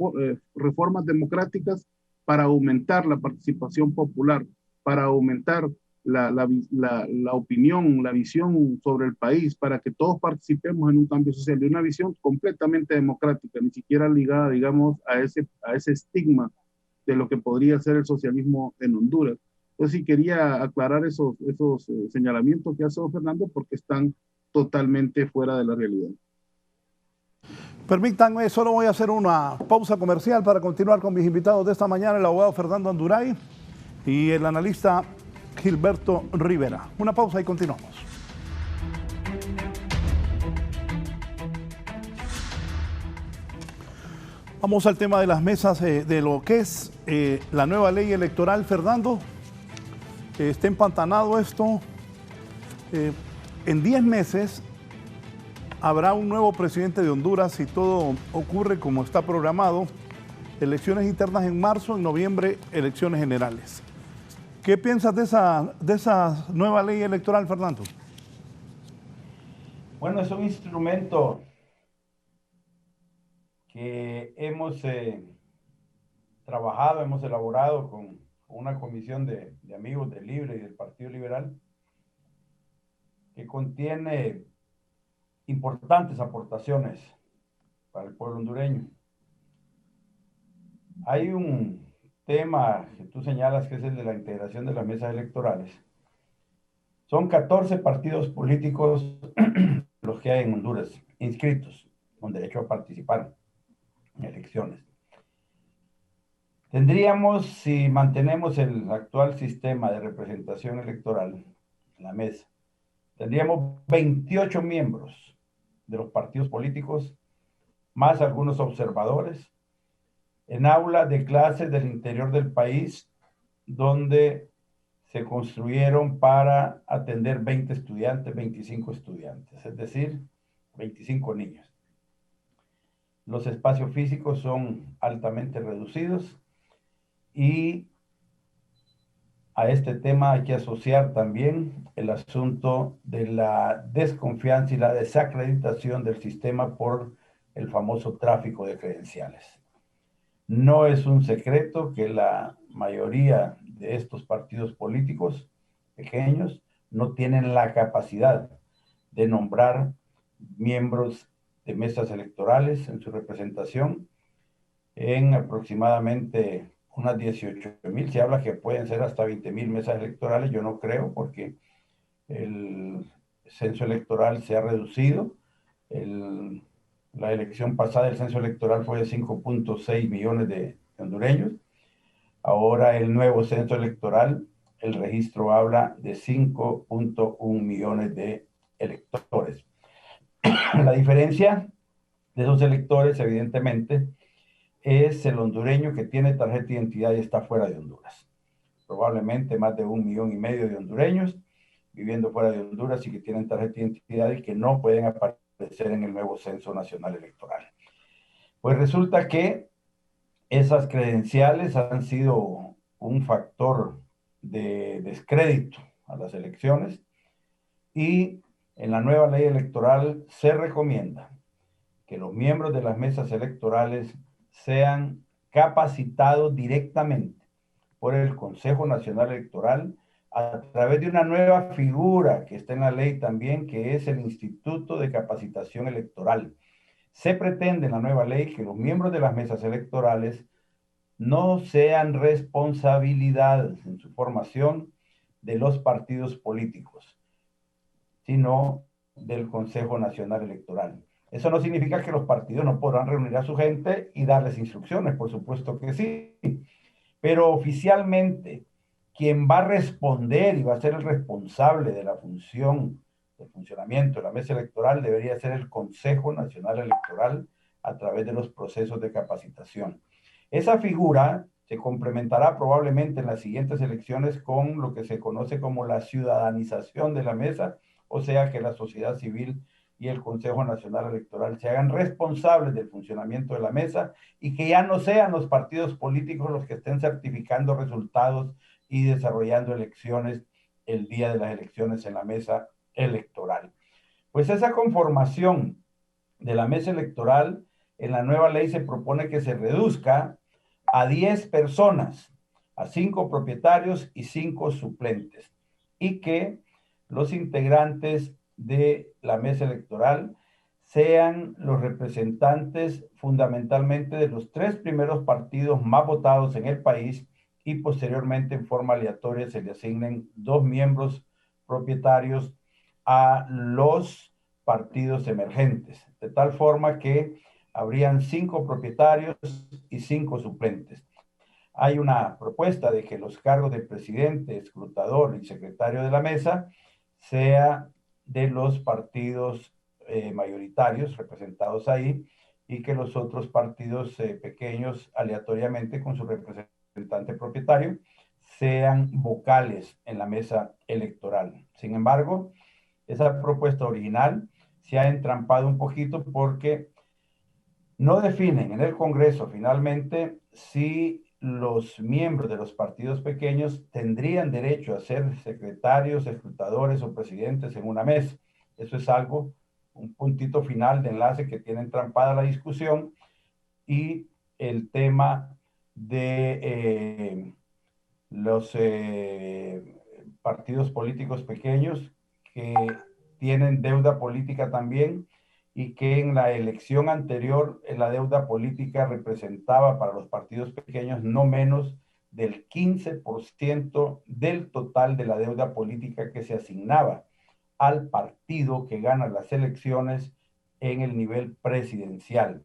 reformas democráticas para aumentar la participación popular, para aumentar la opinión, la visión sobre el país, para que todos participemos en un cambio social, de una visión completamente democrática, ni siquiera ligada, digamos, a ese estigma de lo que podría ser el socialismo en Honduras. Entonces sí quería aclarar esos señalamientos que hace don Fernando, porque están totalmente fuera de la realidad. Permítanme, solo voy a hacer una pausa comercial para continuar con mis invitados de esta mañana, el abogado Fernando Anduray y el analista Gilberto Rivera. Una pausa y continuamos. Vamos al tema de las mesas, de lo que es la nueva ley electoral. Fernando, está empantanado esto. En 10 meses habrá un nuevo presidente de Honduras si todo ocurre como está programado. Elecciones internas en marzo, en noviembre elecciones generales. ¿Qué piensas de esa nueva ley electoral, Fernando? Bueno, es un instrumento que hemos trabajado, hemos elaborado con una comisión de amigos del Libre y del Partido Liberal, que contiene importantes aportaciones para el pueblo hondureño. Hay un tema que tú señalas que es el de la integración de las mesas electorales. Son 14 partidos políticos los que hay en Honduras inscritos con derecho a participar en elecciones. Tendríamos, si mantenemos el actual sistema de representación electoral en la mesa, tendríamos 28 miembros de los partidos políticos, más algunos observadores, en aulas de clases del interior del país, donde se construyeron para atender 20 estudiantes, 25 estudiantes, es decir, 25 niños. Los espacios físicos son altamente reducidos y a este tema hay que asociar también el asunto de la desconfianza y la desacreditación del sistema por el famoso tráfico de credenciales. No es un secreto que la mayoría de estos partidos políticos pequeños no tienen la capacidad de nombrar miembros de mesas electorales en su representación. En aproximadamente unas 18,000, se habla que pueden ser hasta 20,000 mesas electorales. Yo no creo, porque el censo electoral se ha reducido. La elección pasada, el censo electoral fue de 5.6 millones de hondureños. Ahora el nuevo censo electoral, el registro habla de 5.1 millones de electores. La diferencia de esos electores, evidentemente, es el hondureño que tiene tarjeta de identidad y está fuera de Honduras. Probablemente más de 1,5 millones de hondureños viviendo fuera de Honduras y que tienen tarjeta de identidad y que no pueden aparecer en el nuevo censo nacional electoral. Pues resulta que esas credenciales han sido un factor de descrédito a las elecciones, y en la nueva ley electoral se recomienda que los miembros de las mesas electorales sean capacitados directamente por el Consejo Nacional Electoral a través de una nueva figura que está en la ley también, que es el Instituto de Capacitación Electoral. Se pretende en la nueva ley que los miembros de las mesas electorales no sean responsabilidad en su formación de los partidos políticos, sino del Consejo Nacional Electoral. Eso no significa que los partidos no podrán reunir a su gente y darles instrucciones, por supuesto que sí, pero oficialmente quien va a responder y va a ser el responsable de la función, del funcionamiento de la mesa electoral, debería ser el Consejo Nacional Electoral a través de los procesos de capacitación. Esa figura se complementará probablemente en las siguientes elecciones con lo que se conoce como la ciudadanización de la mesa, o sea, que la sociedad civil y el Consejo Nacional Electoral se hagan responsables del funcionamiento de la mesa y que ya no sean los partidos políticos los que estén certificando resultados y desarrollando elecciones el día de las elecciones en la mesa electoral. Pues esa conformación de la mesa electoral en la nueva ley se propone que se reduzca a 10 personas, a 5 propietarios y 5 suplentes, y que los integrantes de la mesa electoral sean los representantes fundamentalmente de los 3 primeros partidos más votados en el país, y posteriormente en forma aleatoria se le asignen 2 miembros propietarios a los partidos emergentes, de tal forma que habrían 5 propietarios y 5 suplentes. Hay una propuesta de que los cargos de presidente, escrutador y secretario de la mesa sea de los partidos mayoritarios representados ahí, y que los otros partidos pequeños, aleatoriamente con su representante propietario, sean vocales en la mesa electoral. Sin embargo, esa propuesta original se ha entrampado un poquito porque no definen en el Congreso finalmente si los miembros de los partidos pequeños tendrían derecho a ser secretarios, escrutadores o presidentes en una mesa. Eso es algo, un puntito final de enlace que tiene entrampada la discusión, y el tema de los partidos políticos pequeños que tienen deuda política también, y que en la elección anterior la deuda política representaba para los partidos pequeños no menos del 15% del total de la deuda política que se asignaba al partido que gana las elecciones en el nivel presidencial.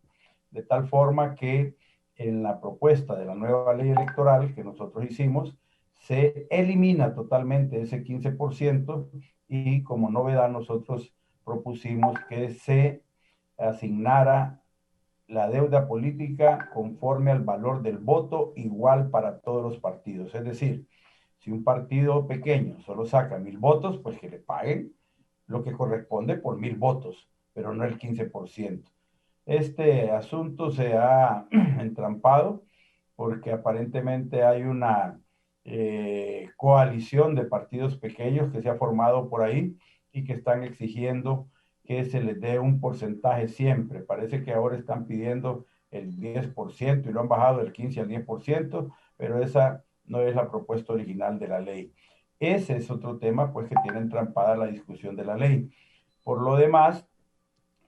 De tal forma que en la propuesta de la nueva ley electoral que nosotros hicimos, se elimina totalmente ese 15% y como novedad nosotros propusimos que se asignara la deuda política conforme al valor del voto igual para todos los partidos. Es decir, si un partido pequeño solo saca 1,000 votos, pues que le paguen lo que corresponde por 1,000 votos, pero no el 15%. Este asunto se ha entrampado porque aparentemente hay una coalición de partidos pequeños que se ha formado por ahí y que están exigiendo que se les dé un porcentaje siempre. Parece que ahora están pidiendo el 10% y lo han bajado del 15 al 10%, pero esa no es la propuesta original de la ley. Ese es otro tema, pues, que tiene entrampada la discusión de la ley. Por lo demás,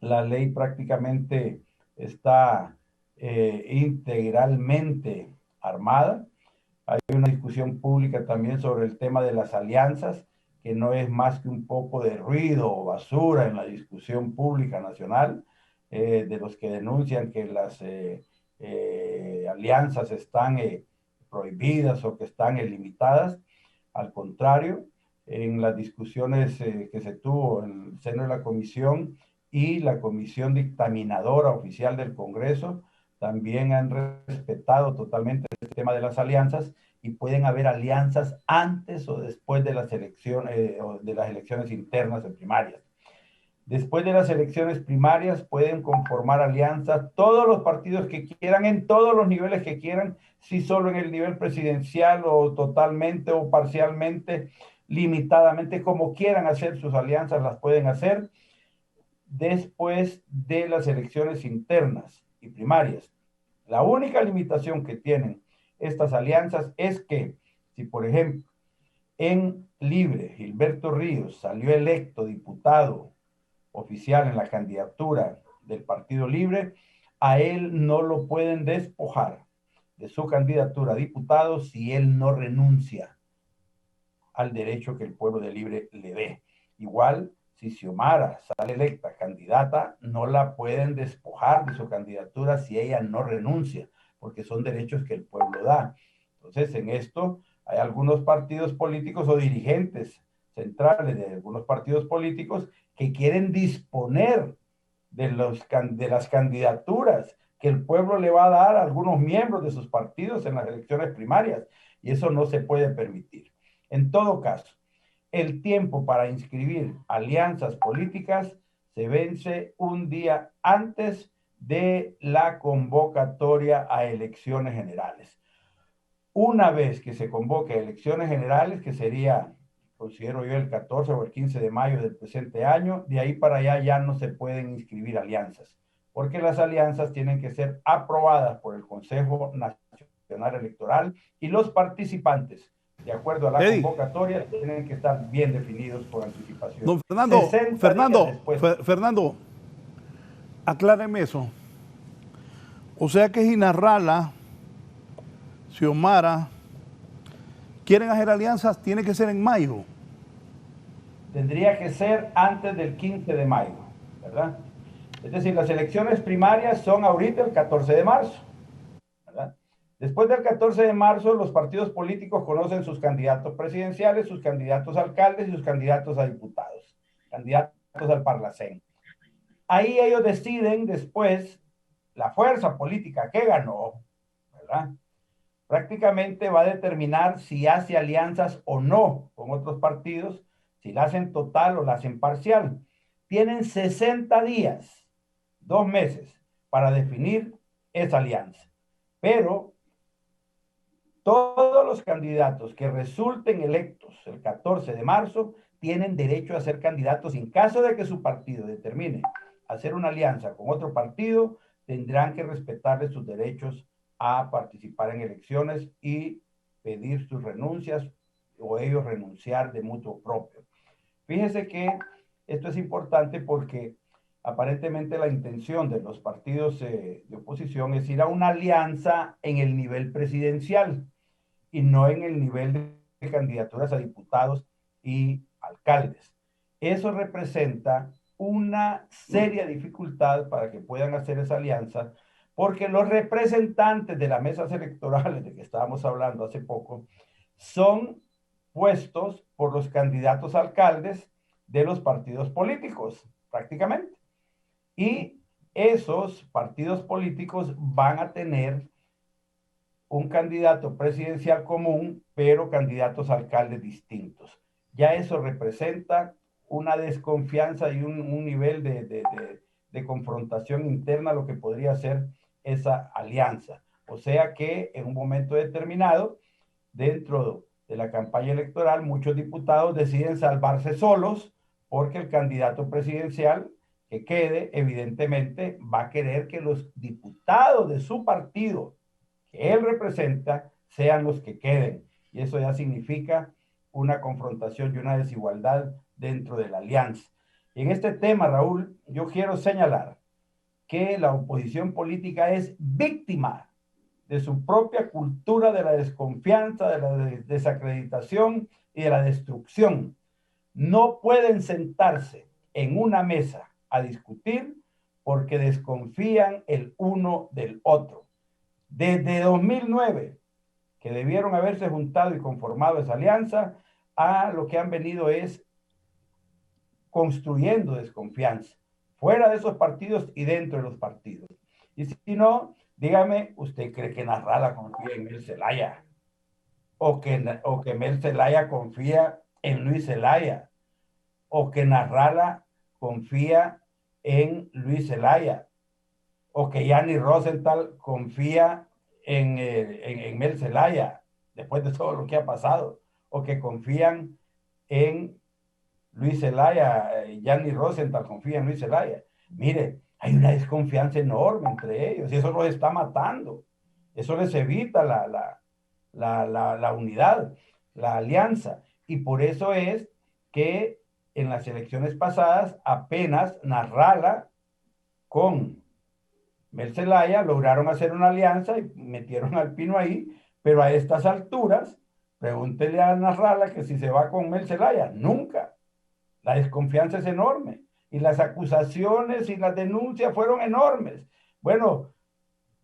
la ley prácticamente está integralmente armada. Hay una discusión pública también sobre el tema de las alianzas, que no es más que un poco de ruido o basura en la discusión pública nacional, de los que denuncian que las alianzas están prohibidas o que están limitadas. Al contrario, en las discusiones que se tuvo en el seno de la comisión y la comisión dictaminadora oficial del Congreso, también han respetado totalmente el tema de las alianzas y pueden haber alianzas antes o después de las elecciones internas de primarias. Después de las elecciones primarias pueden conformar alianzas todos los partidos que quieran, en todos los niveles que quieran, si solo en el nivel presidencial o totalmente o parcialmente, limitadamente, como quieran hacer sus alianzas, las pueden hacer después de las elecciones internas y primarias. La única limitación que tienen estas alianzas es que si, por ejemplo, en Libre, Gilberto Ríos salió electo diputado oficial en la candidatura del Partido Libre, a él no lo pueden despojar de su candidatura a diputado si él no renuncia al derecho que el pueblo de Libre le dé. Igual, si Xiomara sale electa candidata, no la pueden despojar de su candidatura si ella no renuncia, porque son derechos que el pueblo da. Entonces, en esto hay algunos partidos políticos o dirigentes centrales de algunos partidos políticos que quieren disponer de las candidaturas que el pueblo le va a dar a algunos miembros de sus partidos en las elecciones primarias, y eso no se puede permitir. En todo caso, el tiempo para inscribir alianzas políticas se vence un día antes de la convocatoria a elecciones generales. Una vez que se convoque a elecciones generales, que sería, considero yo, el 14 o el 15 de mayo del presente año, de ahí para allá ya no se pueden inscribir alianzas, porque las alianzas tienen que ser aprobadas por el Consejo Nacional Electoral y los participantes, de acuerdo a la convocatoria, tienen que estar bien definidos por anticipación. Don Fernando, acláreme eso. O sea que Ginarrala, Xiomara, quieren hacer alianzas, tiene que ser en mayo. Tendría que ser antes del 15 de mayo, ¿verdad? Es decir, las elecciones primarias son ahorita el 14 de marzo, ¿verdad? Después del 14 de marzo, los partidos políticos conocen sus candidatos presidenciales, sus candidatos a alcaldes y sus candidatos a diputados, candidatos al Parlacén. Ahí ellos deciden después la fuerza política que ganó, ¿verdad? Prácticamente va a determinar si hace alianzas o no con otros partidos, si la hacen total o la hacen parcial. Tienen 60 días, 2 meses, para definir esa alianza. Pero todos los candidatos que resulten electos el 14 de marzo tienen derecho a ser candidatos. En caso de que su partido determine hacer una alianza con otro partido, tendrán que respetarle sus derechos a participar en elecciones y pedir sus renuncias o ellos renunciar de mutuo propio. Fíjese que esto es importante porque aparentemente la intención de los partidos de oposición es ir a una alianza en el nivel presidencial y no en el nivel de candidaturas a diputados y alcaldes. Eso representa una seria dificultad para que puedan hacer esa alianza, porque los representantes de las mesas electorales de que estábamos hablando hace poco son puestos por los candidatos a alcaldes de los partidos políticos, prácticamente. Y esos partidos políticos van a tener un candidato presidencial común, pero candidatos a alcaldes distintos. Ya eso representa una desconfianza y un nivel de confrontación interna, lo que podría ser esa alianza. O sea que en un momento determinado, dentro de la campaña electoral, muchos diputados deciden salvarse solos porque el candidato presidencial que quede, evidentemente, va a querer que los diputados de su partido que él representa sean los que queden. Y eso ya significa una confrontación y una desigualdad dentro de la alianza. Y en este tema, Raúl, yo quiero señalar que la oposición política es víctima de su propia cultura de la desconfianza, de la desacreditación y de la destrucción. No pueden sentarse en una mesa a discutir porque desconfían el uno del otro. Desde 2009, que debieron haberse juntado y conformado esa alianza, a lo que han venido es construyendo desconfianza, fuera de esos partidos y dentro de los partidos. Y si no, dígame, ¿usted cree que Nasralla confía en Mel Zelaya? ¿O que Mel Zelaya confía en Luis Zelaya? ¿O que Nasralla confía en Luis Zelaya? ¿O que Yanni Rosenthal confía en Mel Zelaya, después de todo lo que ha pasado? ¿O que confían en Luis Zelaya, Yanni Rosenthal confía en Luis Zelaya? Mire, hay una desconfianza enorme entre ellos y eso los está matando. Eso les evita la unidad, la alianza. Y por eso es que en las elecciones pasadas apenas Nasralla con Mel Zelaya lograron hacer una alianza y metieron al Pino ahí, pero a estas alturas, pregúntele a Nasralla que si se va con Mel Zelaya, nunca. La desconfianza es enorme y las acusaciones y las denuncias fueron enormes. Bueno,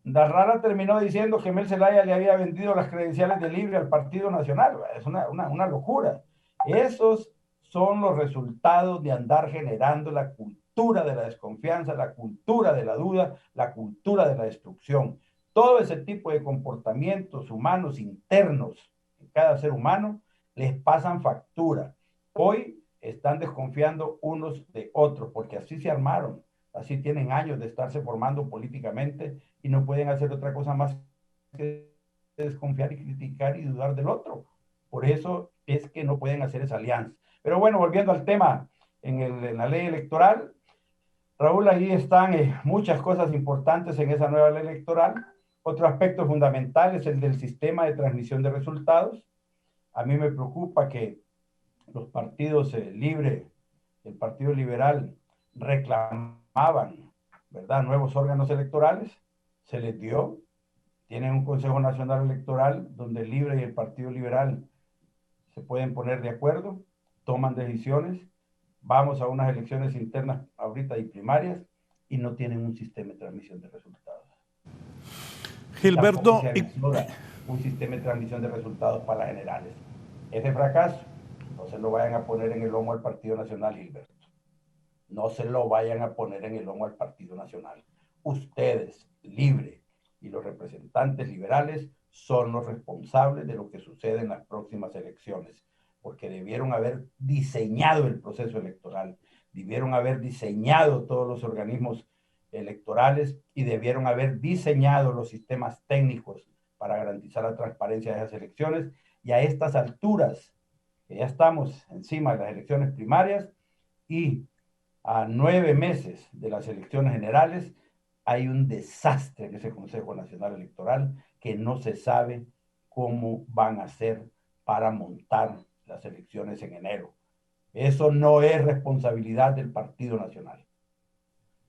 Nasralla terminó diciendo que Mel Zelaya le había vendido las credenciales de Libre al Partido Nacional. Es una locura. Esos son los resultados de andar generando la cultura de la desconfianza, la cultura de la duda, la cultura de la destrucción. Todo ese tipo de comportamientos humanos internos en cada ser humano les pasan factura. Hoy están desconfiando unos de otros porque así se armaron, así tienen años de estarse formando políticamente y no pueden hacer otra cosa más que desconfiar y criticar y dudar del otro. Por eso es que no pueden hacer esa alianza. Pero bueno, volviendo al tema, en la ley electoral, Raúl, ahí están muchas cosas importantes en esa nueva ley electoral. Otro aspecto fundamental es el del sistema de transmisión de resultados. A mí me preocupa que los partidos Libre, el Partido Liberal, reclamaban, ¿verdad?, nuevos órganos electorales. Se les dio. Tienen un Consejo Nacional Electoral donde el Libre y el Partido Liberal se pueden poner de acuerdo, toman decisiones. Vamos a unas elecciones internas ahorita y primarias y no tienen un sistema de transmisión de resultados. Gilberto, Un sistema de transmisión de resultados para las generales. Ese fracaso no se lo vayan a poner en el lomo al Partido Nacional, Gilberto. No se lo vayan a poner en el lomo al Partido Nacional. Ustedes, Libre, y los representantes liberales son los responsables de lo que sucede en las próximas elecciones, porque debieron haber diseñado el proceso electoral, debieron haber diseñado todos los organismos electorales y debieron haber diseñado los sistemas técnicos para garantizar la transparencia de esas elecciones. Y a estas alturas, que ya estamos encima de las elecciones primarias y a 9 meses de las elecciones generales, hay un desastre en ese Consejo Nacional Electoral que no se sabe cómo van a hacer para montar las elecciones en enero. Eso no es responsabilidad del Partido Nacional,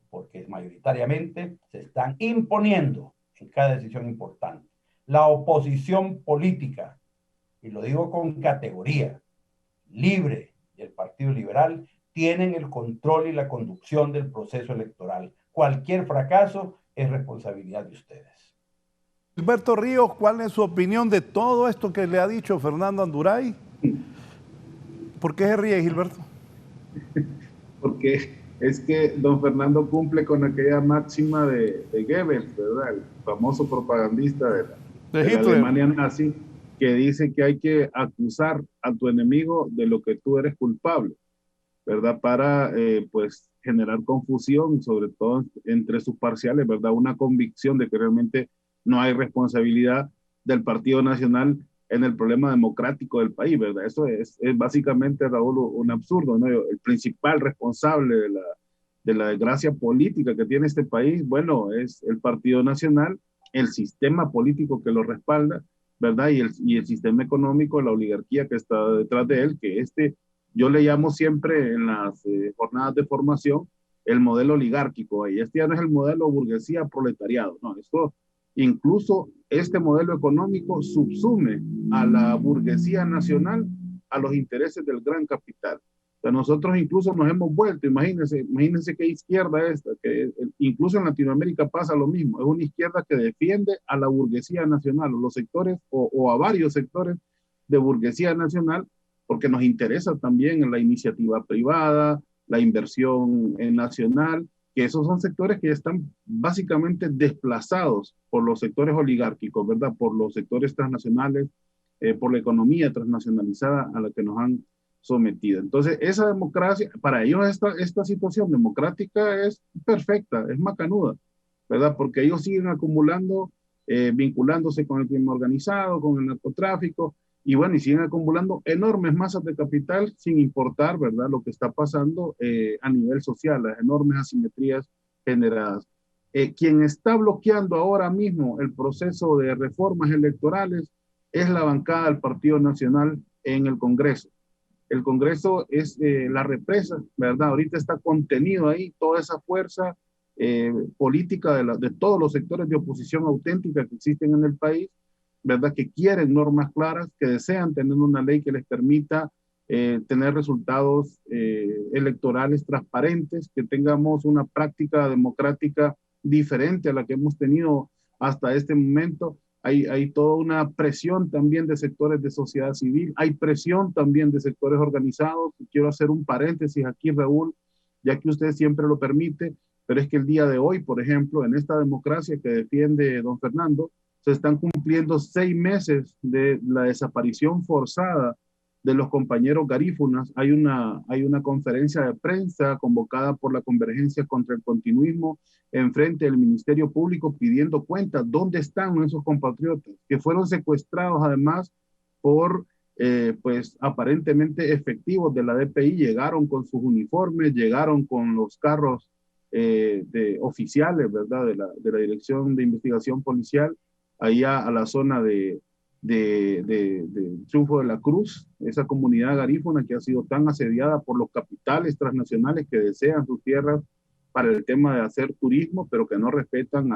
porque mayoritariamente se están imponiendo en cada decisión importante. La oposición política, y lo digo con categoría, Libre y el Partido Liberal, tienen el control y la conducción del proceso electoral. Cualquier fracaso es responsabilidad de ustedes. Gilberto Ríos, ¿cuál es su opinión de todo esto que le ha dicho Fernando Anduray? ¿Por qué se ríe, Gilberto? Porque es que don Fernando cumple con aquella máxima de Goebbels, ¿verdad? El famoso propagandista de la Alemania nazi, que dice que hay que acusar a tu enemigo de lo que tú eres culpable, ¿verdad? Para, pues, generar confusión, sobre todo entre sus parciales, ¿verdad? Una convicción de que realmente no hay responsabilidad del Partido Nacional en el problema democrático del país, ¿verdad? Eso es básicamente, Raúl, un absurdo, ¿no? El principal responsable de la desgracia política que tiene este país, bueno, es el Partido Nacional, el sistema político que lo respalda, ¿verdad? Y el sistema económico, la oligarquía que está detrás de él, que yo le llamo siempre en las jornadas de formación el modelo oligárquico, y este ya no es el modelo burguesía proletariado, no, esto incluso este modelo económico subsume a la burguesía nacional a los intereses del gran capital. O sea, nosotros incluso nos hemos vuelto, imagínense qué izquierda esta, que incluso en Latinoamérica pasa lo mismo, es una izquierda que defiende a la burguesía nacional, o los sectores, o a varios sectores de burguesía nacional, porque nos interesa también la iniciativa privada, la inversión nacional, que esos son sectores que están básicamente desplazados por los sectores oligárquicos, ¿verdad? Por los sectores transnacionales, por la economía transnacionalizada a la que nos han sometido. Entonces, esa democracia, para ellos esta situación democrática es perfecta, es macanuda, ¿verdad? Porque ellos siguen acumulando, vinculándose con el crimen organizado, con el narcotráfico, y bueno, y siguen acumulando enormes masas de capital sin importar, ¿verdad?, lo que está pasando a nivel social, las enormes asimetrías generadas. Quien está bloqueando ahora mismo el proceso de reformas electorales es la bancada del Partido Nacional en el Congreso. El Congreso es la represa, ¿verdad? Ahorita está contenido ahí toda esa fuerza política de todos los sectores de oposición auténtica que existen en el país, ¿verdad? Que quieren normas claras, que desean tener una ley que les permita tener resultados electorales transparentes, que tengamos una práctica democrática diferente a la que hemos tenido hasta este momento. Hay toda una presión también de sectores de sociedad civil, hay presión también de sectores organizados. Quiero hacer un paréntesis aquí, Raúl, ya que usted siempre lo permite, pero es que el día de hoy, por ejemplo, en esta democracia que defiende don Fernando, se están cumpliendo 6 meses de la desaparición forzada de los compañeros garífunas. Hay una conferencia de prensa convocada por la Convergencia contra el Continuismo en frente del Ministerio Público pidiendo cuentas. ¿Dónde están esos compatriotas que fueron secuestrados además por pues aparentemente efectivos de la DPI? Llegaron con sus uniformes, llegaron con los carros oficiales, ¿verdad?, de la Dirección de Investigación Policial, allá a la zona de Triunfo de la Cruz, esa comunidad garífuna que ha sido tan asediada por los capitales transnacionales que desean sus tierras para el tema de hacer turismo, pero que no respetan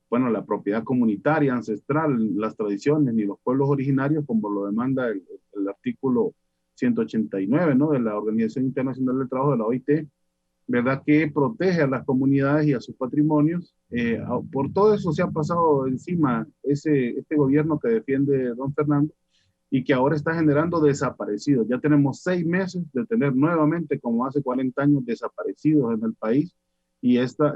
la propiedad comunitaria, ancestral, las tradiciones, ni los pueblos originarios, como lo demanda el artículo 189, ¿no?, de la Organización Internacional del Trabajo, de la OIT, ¿verdad?, que protege a las comunidades y a sus patrimonios. Por todo eso se ha pasado encima este gobierno que defiende don Fernando y que ahora está generando desaparecidos. Ya tenemos 6 meses de tener nuevamente, como hace 40 años, desaparecidos en el país, y esto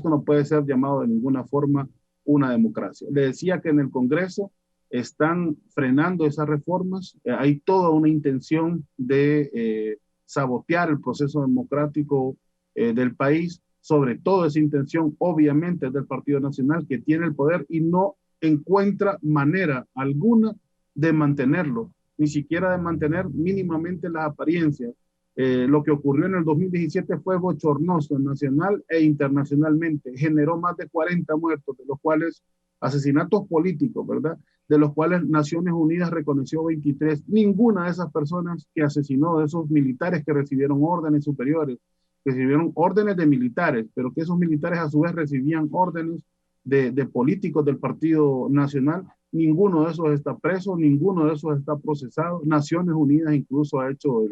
no puede ser llamado de ninguna forma una democracia. Le decía que en el Congreso están frenando esas reformas. Hay toda una intención de sabotear el proceso democrático del país. Sobre todo esa intención obviamente es del Partido Nacional, que tiene el poder y no encuentra manera alguna de mantenerlo, ni siquiera de mantener mínimamente las apariencias. Lo que ocurrió en el 2017 fue bochornoso nacional e internacionalmente, generó más de 40 muertos, de los cuales asesinatos políticos, ¿verdad? De los cuales Naciones Unidas reconoció 23. Ninguna de esas personas que asesinó, de esos militares que recibieron órdenes superiores, que recibieron órdenes de militares, pero que esos militares a su vez recibían órdenes de políticos del Partido Nacional, ninguno de esos está preso, ninguno de esos está procesado. Naciones Unidas incluso ha hecho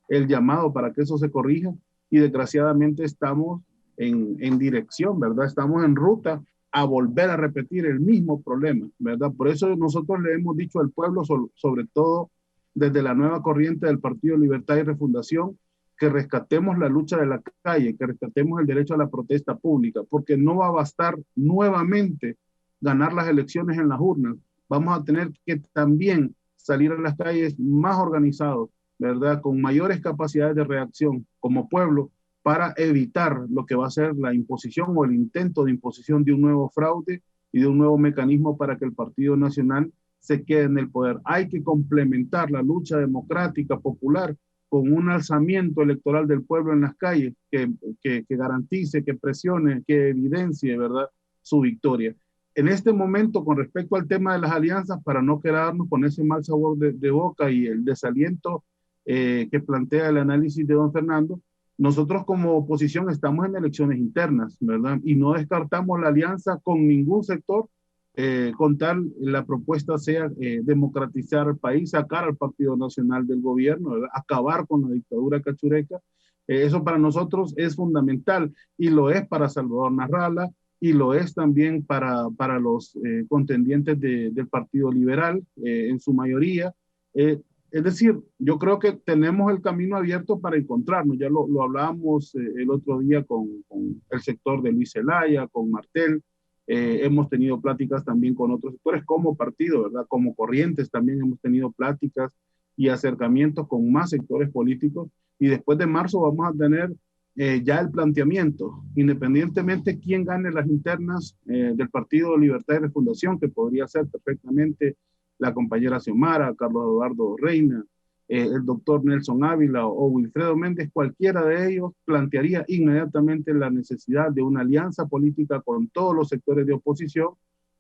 el llamado para que eso se corrija y desgraciadamente estamos en dirección, ¿verdad? Estamos en ruta a volver a repetir el mismo problema, ¿verdad? Por eso nosotros le hemos dicho al pueblo, sobre todo desde la nueva corriente del Partido Libertad y Refundación, que rescatemos la lucha de la calle, que rescatemos el derecho a la protesta pública, porque no va a bastar nuevamente ganar las elecciones en las urnas. Vamos a tener que también salir a las calles más organizados, ¿verdad? Con mayores capacidades de reacción como pueblo, para evitar lo que va a ser la imposición o el intento de imposición de un nuevo fraude y de un nuevo mecanismo para que el Partido Nacional se quede en el poder. Hay que complementar la lucha democrática popular con un alzamiento electoral del pueblo en las calles que garantice, que presione, que evidencie, ¿verdad?, su victoria. En este momento, con respecto al tema de las alianzas, para no quedarnos con ese mal sabor de boca y el desaliento que plantea el análisis de don Fernando, nosotros como oposición estamos en elecciones internas, ¿verdad? Y no descartamos la alianza con ningún sector, con tal la propuesta sea democratizar el país, sacar al Partido Nacional del gobierno, ¿verdad? Acabar con la dictadura cachureca. Eso para nosotros es fundamental y lo es para Salvador Narrala y lo es también para los contendientes del Partido Liberal en su mayoría. Es decir, yo creo que tenemos el camino abierto para encontrarnos. Ya lo hablábamos el otro día con el sector de Luis Zelaya, con Martel. Hemos tenido pláticas también con otros sectores como partido, ¿verdad? Como corrientes también hemos tenido pláticas y acercamientos con más sectores políticos. Y después de marzo vamos a tener ya el planteamiento, independientemente quién gane las internas del Partido Libertad y Refundación, que podría ser perfectamente la compañera Xiomara, Carlos Eduardo Reina, el doctor Nelson Ávila o Wilfredo Méndez, cualquiera de ellos plantearía inmediatamente la necesidad de una alianza política con todos los sectores de oposición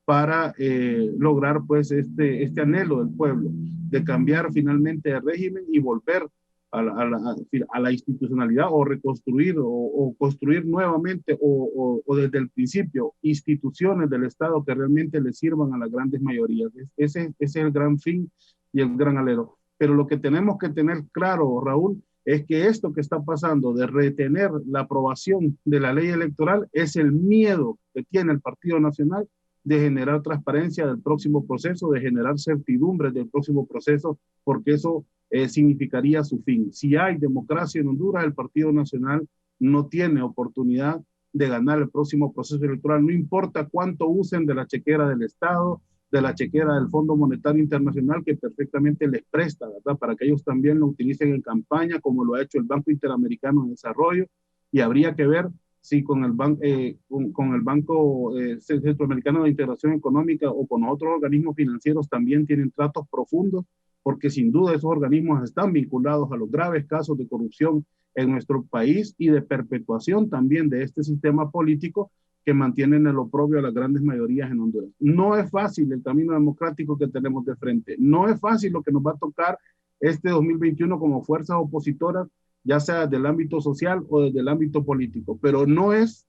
para lograr pues este anhelo del pueblo de cambiar finalmente el régimen y volver a la institucionalidad o reconstruir o construir nuevamente o desde el principio instituciones del Estado que realmente le sirvan a las grandes mayorías. Ese es el gran fin y el gran alero. Pero lo que tenemos que tener claro, Raúl, es que esto que está pasando de retener la aprobación de la ley electoral es el miedo que tiene el Partido Nacional de generar transparencia del próximo proceso, de generar certidumbre del próximo proceso, porque eso significaría su fin. Si hay democracia en Honduras, el Partido Nacional no tiene oportunidad de ganar el próximo proceso electoral, no importa cuánto usen de la chequera del Estado, de la chequera del Fondo Monetario Internacional, que perfectamente les presta, ¿verdad?, para que ellos también lo utilicen en campaña, como lo ha hecho el Banco Interamericano de Desarrollo, y habría que ver si con el Banco Centroamericano de Integración Económica o con otros organismos financieros también tienen tratos profundos, porque sin duda esos organismos están vinculados a los graves casos de corrupción en nuestro país y de perpetuación también de este sistema político que mantienen el oprobio a las grandes mayorías en Honduras. No es fácil el camino democrático que tenemos de frente, no es fácil lo que nos va a tocar este 2021 como fuerzas opositoras, ya sea del ámbito social o desde el ámbito político, pero no es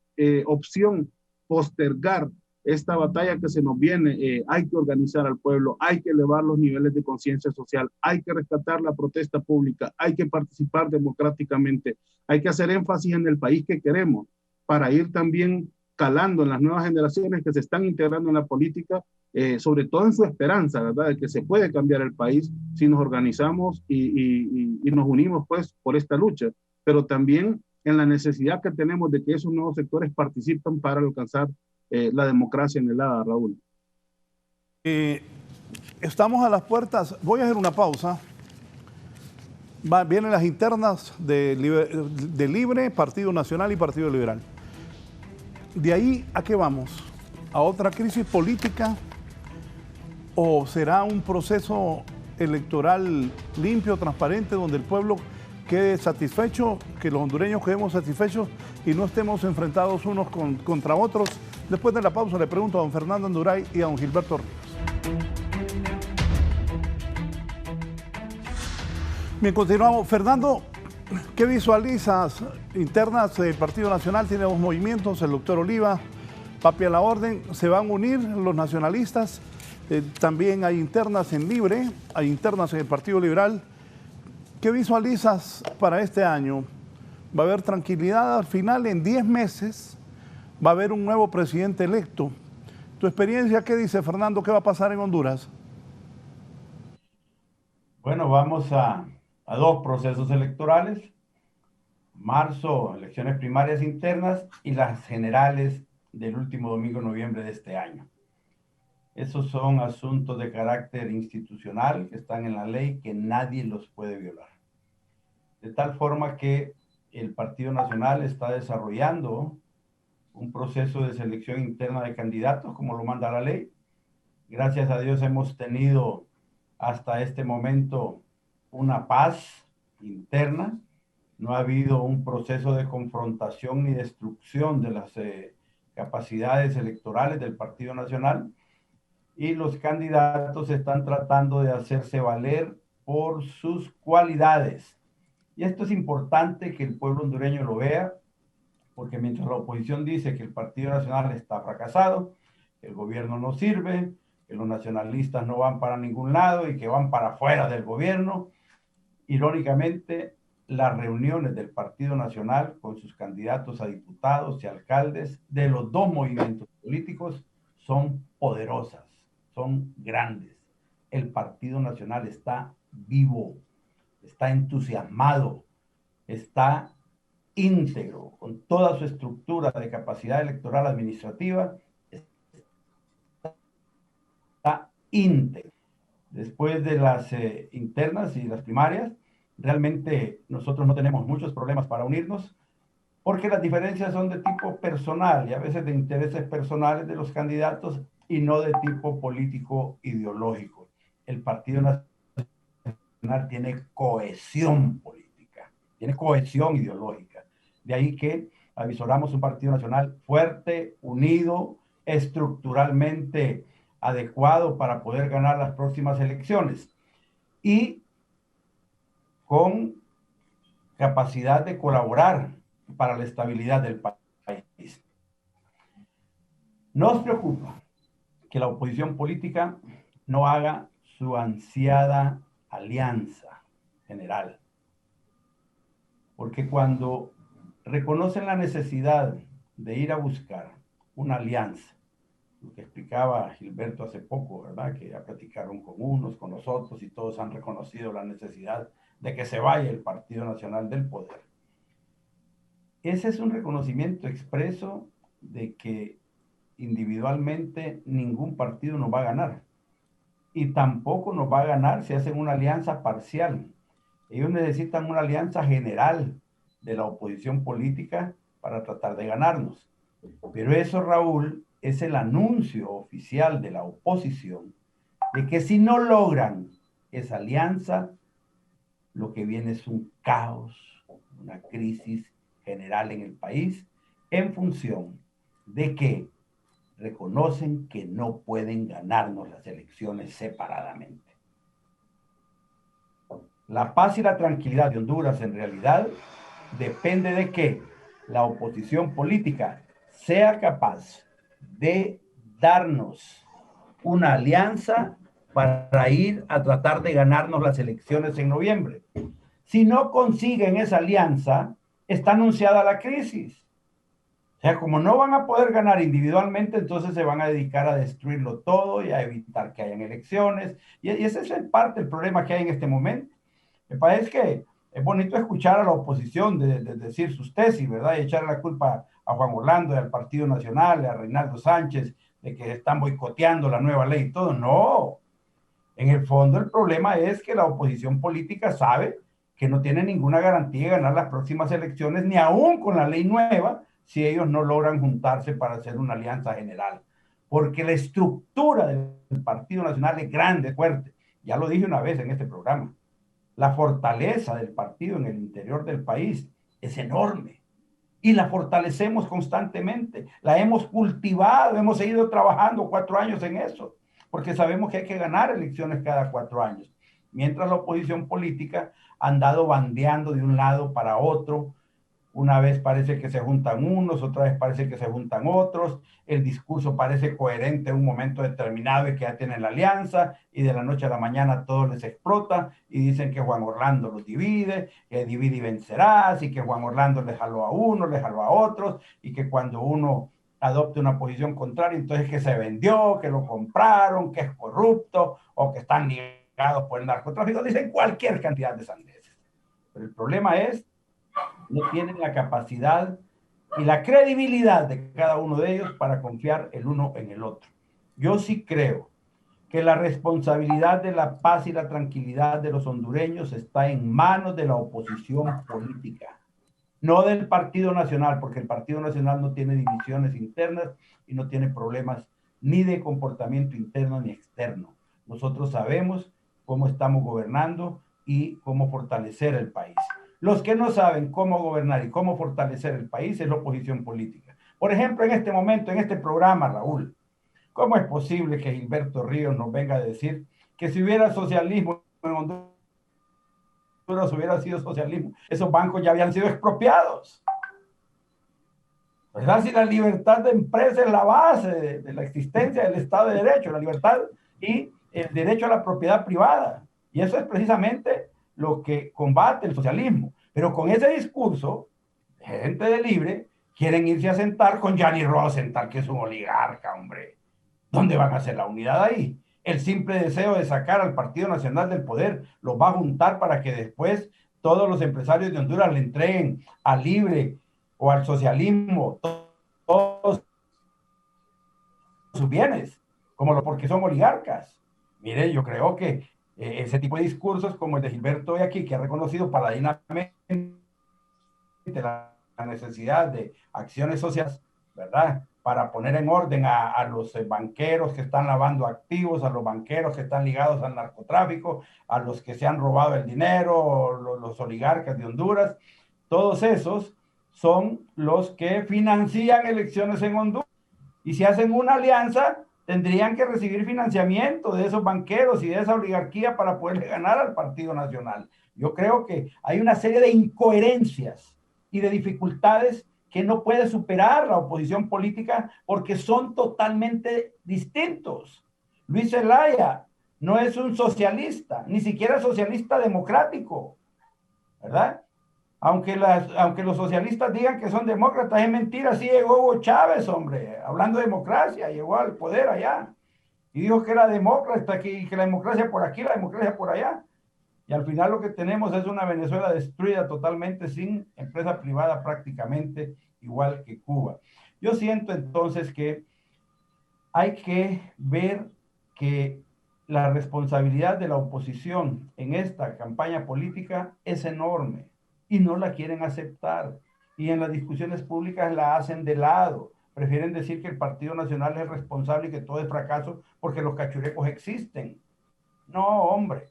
opción postergar esta batalla que se nos viene. Hay que organizar al pueblo, hay que elevar los niveles de conciencia social, hay que rescatar la protesta pública, hay que participar democráticamente, hay que hacer énfasis en el país que queremos para ir también calando en las nuevas generaciones que se están integrando en la política, sobre todo en su esperanza, ¿verdad?, de que se puede cambiar el país si nos organizamos y nos unimos pues por esta lucha, pero también en la necesidad que tenemos de que esos nuevos sectores participen para alcanzar la democracia anhelada, Raúl. Estamos a las puertas, voy a hacer una pausa. Vienen las internas de Libre, Partido Nacional y Partido Liberal. ¿De ahí a qué vamos? ¿A otra crisis política? ¿O será un proceso electoral limpio, transparente, donde el pueblo quede satisfecho, que los hondureños quedemos satisfechos y no estemos enfrentados unos contra otros Después de la pausa le pregunto a don Fernando Anduray y a don Gilberto Ríos. Bien, continuamos. Fernando, ¿qué visualizas? Internas del Partido Nacional tiene dos movimientos, el doctor Oliva, Papi a la Orden, se van a unir los nacionalistas, también hay internas en Libre, hay internas en el Partido Liberal. ¿Qué visualizas para este año? ¿Va a haber tranquilidad al final? En 10 meses va a haber un nuevo presidente electo. ¿Tu experiencia qué dice, Fernando? ¿Qué va a pasar en Honduras? Bueno, vamos a dos procesos electorales. Marzo, elecciones primarias internas y las generales del último domingo de noviembre de este año. Esos son asuntos de carácter institucional que están en la ley, que nadie los puede violar. De tal forma que el Partido Nacional está desarrollando un proceso de selección interna de candidatos, como lo manda la ley. Gracias a Dios hemos tenido hasta este momento una paz interna. No ha habido un proceso de confrontación ni destrucción de las capacidades electorales del Partido Nacional. Y los candidatos están tratando de hacerse valer por sus cualidades. Y esto es importante que el pueblo hondureño lo vea, porque mientras la oposición dice que el Partido Nacional está fracasado, que el gobierno no sirve, que los nacionalistas no van para ningún lado y que van para afuera del gobierno, irónicamente, las reuniones del Partido Nacional con sus candidatos a diputados y alcaldes de los dos movimientos políticos son poderosas, son grandes. El Partido Nacional está vivo, está entusiasmado, está íntegro, con toda su estructura de capacidad electoral administrativa, está íntegro. Después de las internas y las primarias, realmente nosotros no tenemos muchos problemas para unirnos, porque las diferencias son de tipo personal y a veces de intereses personales de los candidatos y no de tipo político ideológico. El Partido Nacional tiene cohesión política, tiene cohesión ideológica. De ahí que avisoramos un Partido Nacional fuerte, unido, estructuralmente adecuado para poder ganar las próximas elecciones y con capacidad de colaborar para la estabilidad del país. Nos preocupa que la oposición política no haga su ansiada alianza general, porque cuando reconocen la necesidad de ir a buscar una alianza, lo que explicaba Gilberto hace poco, ¿verdad? Que ya platicaron con unos, con los otros, y todos han reconocido la necesidad de que se vaya el Partido Nacional del poder. Ese es un reconocimiento expreso de que individualmente ningún partido nos va a ganar. Y tampoco nos va a ganar si hacen una alianza parcial. Ellos necesitan una alianza general de la oposición política para tratar de ganarnos. Pero eso, Raúl, es el anuncio oficial de la oposición de que si no logran esa alianza, lo que viene es un caos, una crisis general en el país, en función de que reconocen que no pueden ganarnos las elecciones separadamente. La paz y la tranquilidad de Honduras, en realidad, depende de que la oposición política sea capaz de darnos una alianza para ir a tratar de ganarnos las elecciones en noviembre. Si no consiguen esa alianza, está anunciada la crisis. O sea, como no van a poder ganar individualmente, entonces se van a dedicar a destruirlo todo y a evitar que hayan elecciones. Y ese es en parte el problema que hay en este momento. Me parece que es bonito escuchar a la oposición de decir sus tesis, ¿verdad? Y echarle la culpa a Juan Orlando y al Partido Nacional, a Reinaldo Sánchez, de que están boicoteando la nueva ley y todo. No. En el fondo, el problema es que la oposición política sabe que no tiene ninguna garantía de ganar las próximas elecciones, ni aún con la ley nueva, si ellos no logran juntarse para hacer una alianza general. Porque la estructura del Partido Nacional es grande, fuerte. Ya lo dije una vez en este programa. La fortaleza del partido en el interior del país es enorme. y la fortalecemos constantemente. La hemos cultivado, hemos seguido trabajando 4 años en eso, porque sabemos que hay que ganar elecciones cada 4 años. Mientras la oposición política ha andado bandeando de un lado para otro. Una vez parece que se juntan unos, otra vez parece que se juntan otros, el discurso parece coherente en un momento determinado y que ya tienen la alianza, y de la noche a la mañana todo les explota y dicen que Juan Orlando los divide, que divide y vencerás, y que Juan Orlando les jaló a uno, les jaló a otros, y que cuando uno adopte una posición contraria, entonces que se vendió, que lo compraron, que es corrupto, o que están ligados por el narcotráfico, dicen cualquier cantidad de sandeces. Pero el problema es no tienen la capacidad y la credibilidad de cada uno de ellos para confiar el uno en el otro. Yo sí creo que la responsabilidad de la paz y la tranquilidad de los hondureños está en manos de la oposición política, no del Partido Nacional, porque el Partido Nacional no tiene divisiones internas y no tiene problemas ni de comportamiento interno ni externo. Nosotros sabemos cómo estamos gobernando y cómo fortalecer el país. Los que no saben cómo gobernar y cómo fortalecer el país es la oposición política. Por ejemplo, en este momento, en este programa, Raúl, ¿cómo es posible que Gilberto Ríos nos venga a decir que si hubiera socialismo en Honduras hubiera sido socialismo, esos bancos ya habían sido expropiados? ¿Verdad? Si la libertad de empresa es la base de la existencia del Estado de Derecho, la libertad y el derecho a la propiedad privada. Y eso es precisamente lo que combate el socialismo. Pero con ese discurso, gente de libre, quieren irse a sentar con Gianni Rosenthal, que es un oligarca, hombre. ¿Dónde van a hacer la unidad ahí? El simple deseo de sacar al Partido Nacional del poder los va a juntar para que después todos los empresarios de Honduras le entreguen al libre o al socialismo todos sus bienes, porque son oligarcas. Mire, yo creo que ese tipo de discursos como el de Gilberto hoy aquí, que ha reconocido paladinamente la necesidad de acciones sociales, ¿verdad? Para poner en orden a los banqueros que están lavando activos, a los banqueros que están ligados al narcotráfico, a los que se han robado el dinero, los oligarcas de Honduras. Todos esos son los que financian elecciones en Honduras. Y si hacen una alianza, tendrían que recibir financiamiento de esos banqueros y de esa oligarquía para poderle ganar al Partido Nacional. Yo creo que hay una serie de incoherencias y de dificultades que no puede superar la oposición política porque son totalmente distintos. Luis Zelaya no es un socialista, ni siquiera socialista democrático, ¿verdad? Aunque los socialistas digan que son demócratas, es mentira. Sí llegó Hugo Chávez, hombre, hablando de democracia, llegó al poder allá y dijo que era demócrata, que la democracia por aquí, la democracia por allá. Y al final lo que tenemos es una Venezuela destruida totalmente, sin empresa privada prácticamente, igual que Cuba. Yo siento entonces que hay que ver que la responsabilidad de la oposición en esta campaña política es enorme y no la quieren aceptar. Y en las discusiones públicas la hacen de lado. Prefieren decir que el Partido Nacional es responsable y que todo es fracaso porque los cachurecos existen. No, hombre.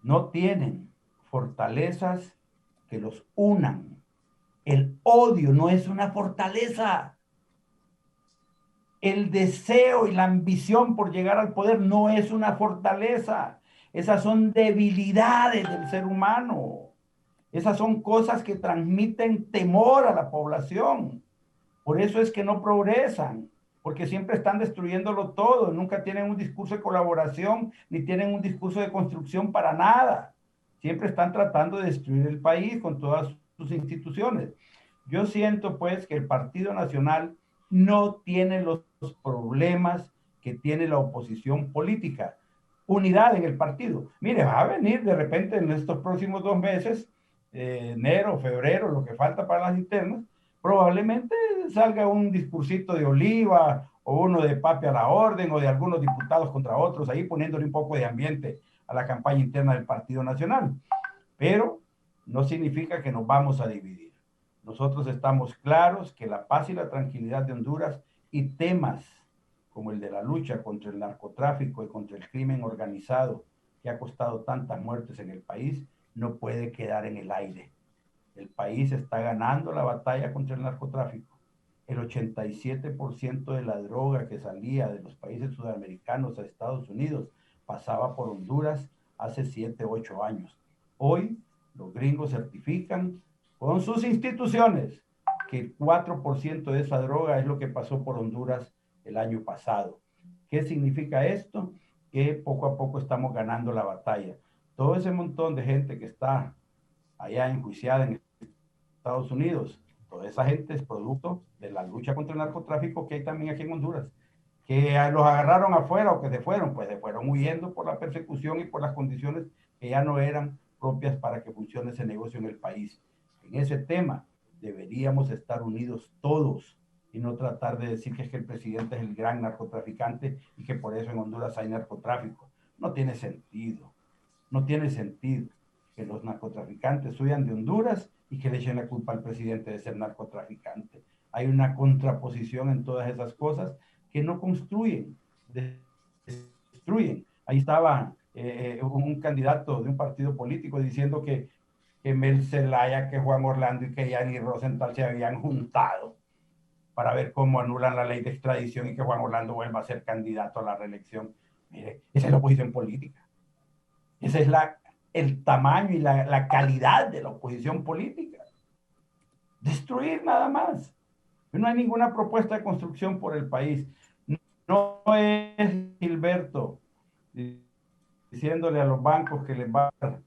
No tienen fortalezas que los unan. El odio no es una fortaleza. El deseo y la ambición por llegar al poder no es una fortaleza. Esas son debilidades del ser humano. Esas son cosas que transmiten temor a la población. Por eso es que no progresan, porque siempre están destruyéndolo todo. Nunca tienen un discurso de colaboración, ni tienen un discurso de construcción para nada. Siempre están tratando de destruir el país con todas sus instituciones. Yo siento pues que el Partido Nacional no tiene los problemas que tiene la oposición política. Unidad en el partido. Mire, va a venir de repente en estos próximos 2 meses, enero, febrero, lo que falta para las internas, probablemente salga un discursito de Oliva o uno de Pape a la orden o de algunos diputados contra otros, ahí poniéndole un poco de ambiente a la campaña interna del Partido Nacional. Pero no significa que nos vamos a dividir. Nosotros estamos claros que la paz y la tranquilidad de Honduras y temas como el de la lucha contra el narcotráfico y contra el crimen organizado que ha costado tantas muertes en el país, no puede quedar en el aire. El país está ganando la batalla contra el narcotráfico. El 87% de la droga que salía de los países sudamericanos a Estados Unidos pasaba por Honduras hace 7, 8 años. Hoy los gringos certifican con sus instituciones que el 4% de esa droga es lo que pasó por Honduras el año pasado. ¿Qué significa esto? Que poco a poco estamos ganando la batalla. Todo ese montón de gente que está allá enjuiciada en Estados Unidos, toda esa gente es producto de la lucha contra el narcotráfico que hay también aquí en Honduras. Que los agarraron afuera o que se fueron, pues se fueron huyendo por la persecución y por las condiciones que ya no eran propias para que funcione ese negocio en el país. En ese tema deberíamos estar unidos todos y no tratar de decir que es que el presidente es el gran narcotraficante y que por eso en Honduras hay narcotráfico. No tiene sentido. No tiene sentido que los narcotraficantes huyan de Honduras y que le echen la culpa al presidente de ser narcotraficante. Hay una contraposición en todas esas cosas que no construyen, destruyen. Ahí estaba un candidato de un partido político diciendo que Mel Zelaya, que Juan Orlando y que Yanni Rosenthal se habían juntado para ver cómo anulan la ley de extradición y que Juan Orlando vuelva a ser candidato a la reelección. Mire, esa es la oposición política. Esa es el tamaño y la calidad de la oposición política. Destruir nada más. No hay ninguna propuesta de construcción por el país. No es Gilberto diciéndole a los bancos que les va a dar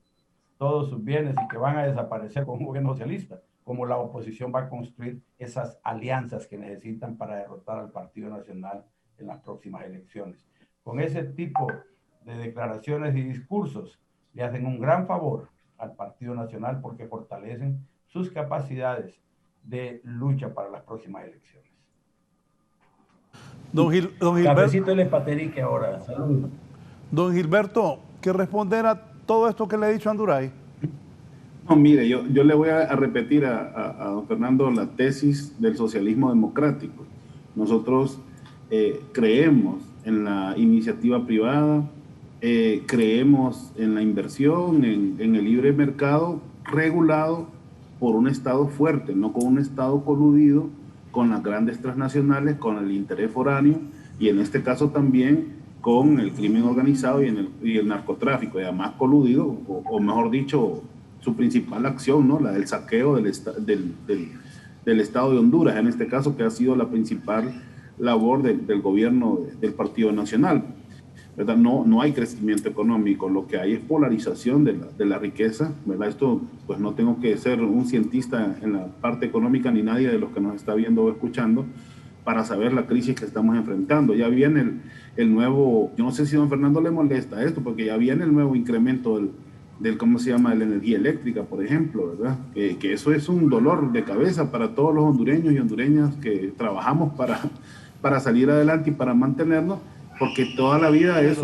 todos sus bienes y que van a desaparecer con un gobierno socialista, como la oposición va a construir esas alianzas que necesitan para derrotar al Partido Nacional en las próximas elecciones. Con ese tipo de declaraciones y discursos le hacen un gran favor al Partido Nacional porque fortalecen sus capacidades de lucha para las próximas elecciones. Don Gilberto. Cafecito les paterique ahora. Salud. Don Gilberto, ¿qué responder a todo esto que le he dicho a Anduray? No, mire, yo le voy a repetir a don Fernando la tesis del socialismo democrático. Nosotros creemos en la iniciativa privada, creemos en la inversión, en el libre mercado regulado por un Estado fuerte, no con un Estado coludido con las grandes transnacionales, con el interés foráneo y en este caso también con el crimen organizado y el narcotráfico, y además coludido, o mejor dicho, su principal acción, ¿no? La del saqueo del Estado de Honduras, en este caso, que ha sido la principal labor del gobierno del Partido Nacional. ¿Verdad? No hay crecimiento económico, lo que hay es polarización de la riqueza, ¿verdad? Esto, pues no tengo que ser un cientista en la parte económica ni nadie de los que nos está viendo o escuchando para saber la crisis que estamos enfrentando. Ya viene el nuevo, yo no sé si a don Fernando le molesta esto, porque ya viene el nuevo incremento del ¿cómo se llama?, de la energía eléctrica, por ejemplo, ¿verdad? Que eso es un dolor de cabeza para todos los hondureños y hondureñas que trabajamos para salir adelante y para mantenernos, porque toda la vida es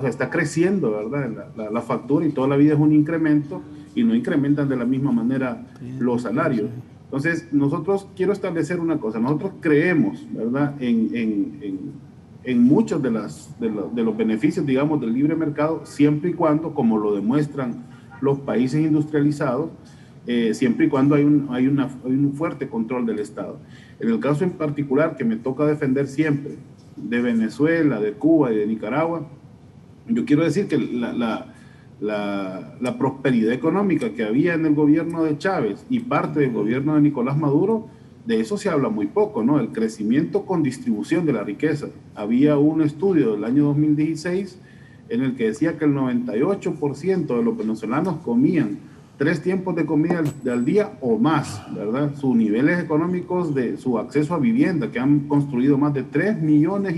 está creciendo, ¿verdad? La factura, y toda la vida es un incremento y no incrementan de la misma manera los salarios. Entonces, nosotros, quiero establecer una cosa, nosotros creemos, ¿verdad?, en muchos de los beneficios, digamos, del libre mercado, siempre y cuando, como lo demuestran los países industrializados, siempre y cuando hay un fuerte control del Estado. En el caso en particular que me toca defender siempre, de Venezuela, de Cuba y de Nicaragua, yo quiero decir que la prosperidad económica que había en el gobierno de Chávez y parte del gobierno de Nicolás Maduro, de eso se habla muy poco, ¿no? El crecimiento con distribución de la riqueza. Había un estudio del año 2016 en el que decía que el 98% de los venezolanos comían 3 tiempos de comida al día o más, ¿verdad? Sus niveles económicos de su acceso a vivienda, que han construido más de 3,5 millones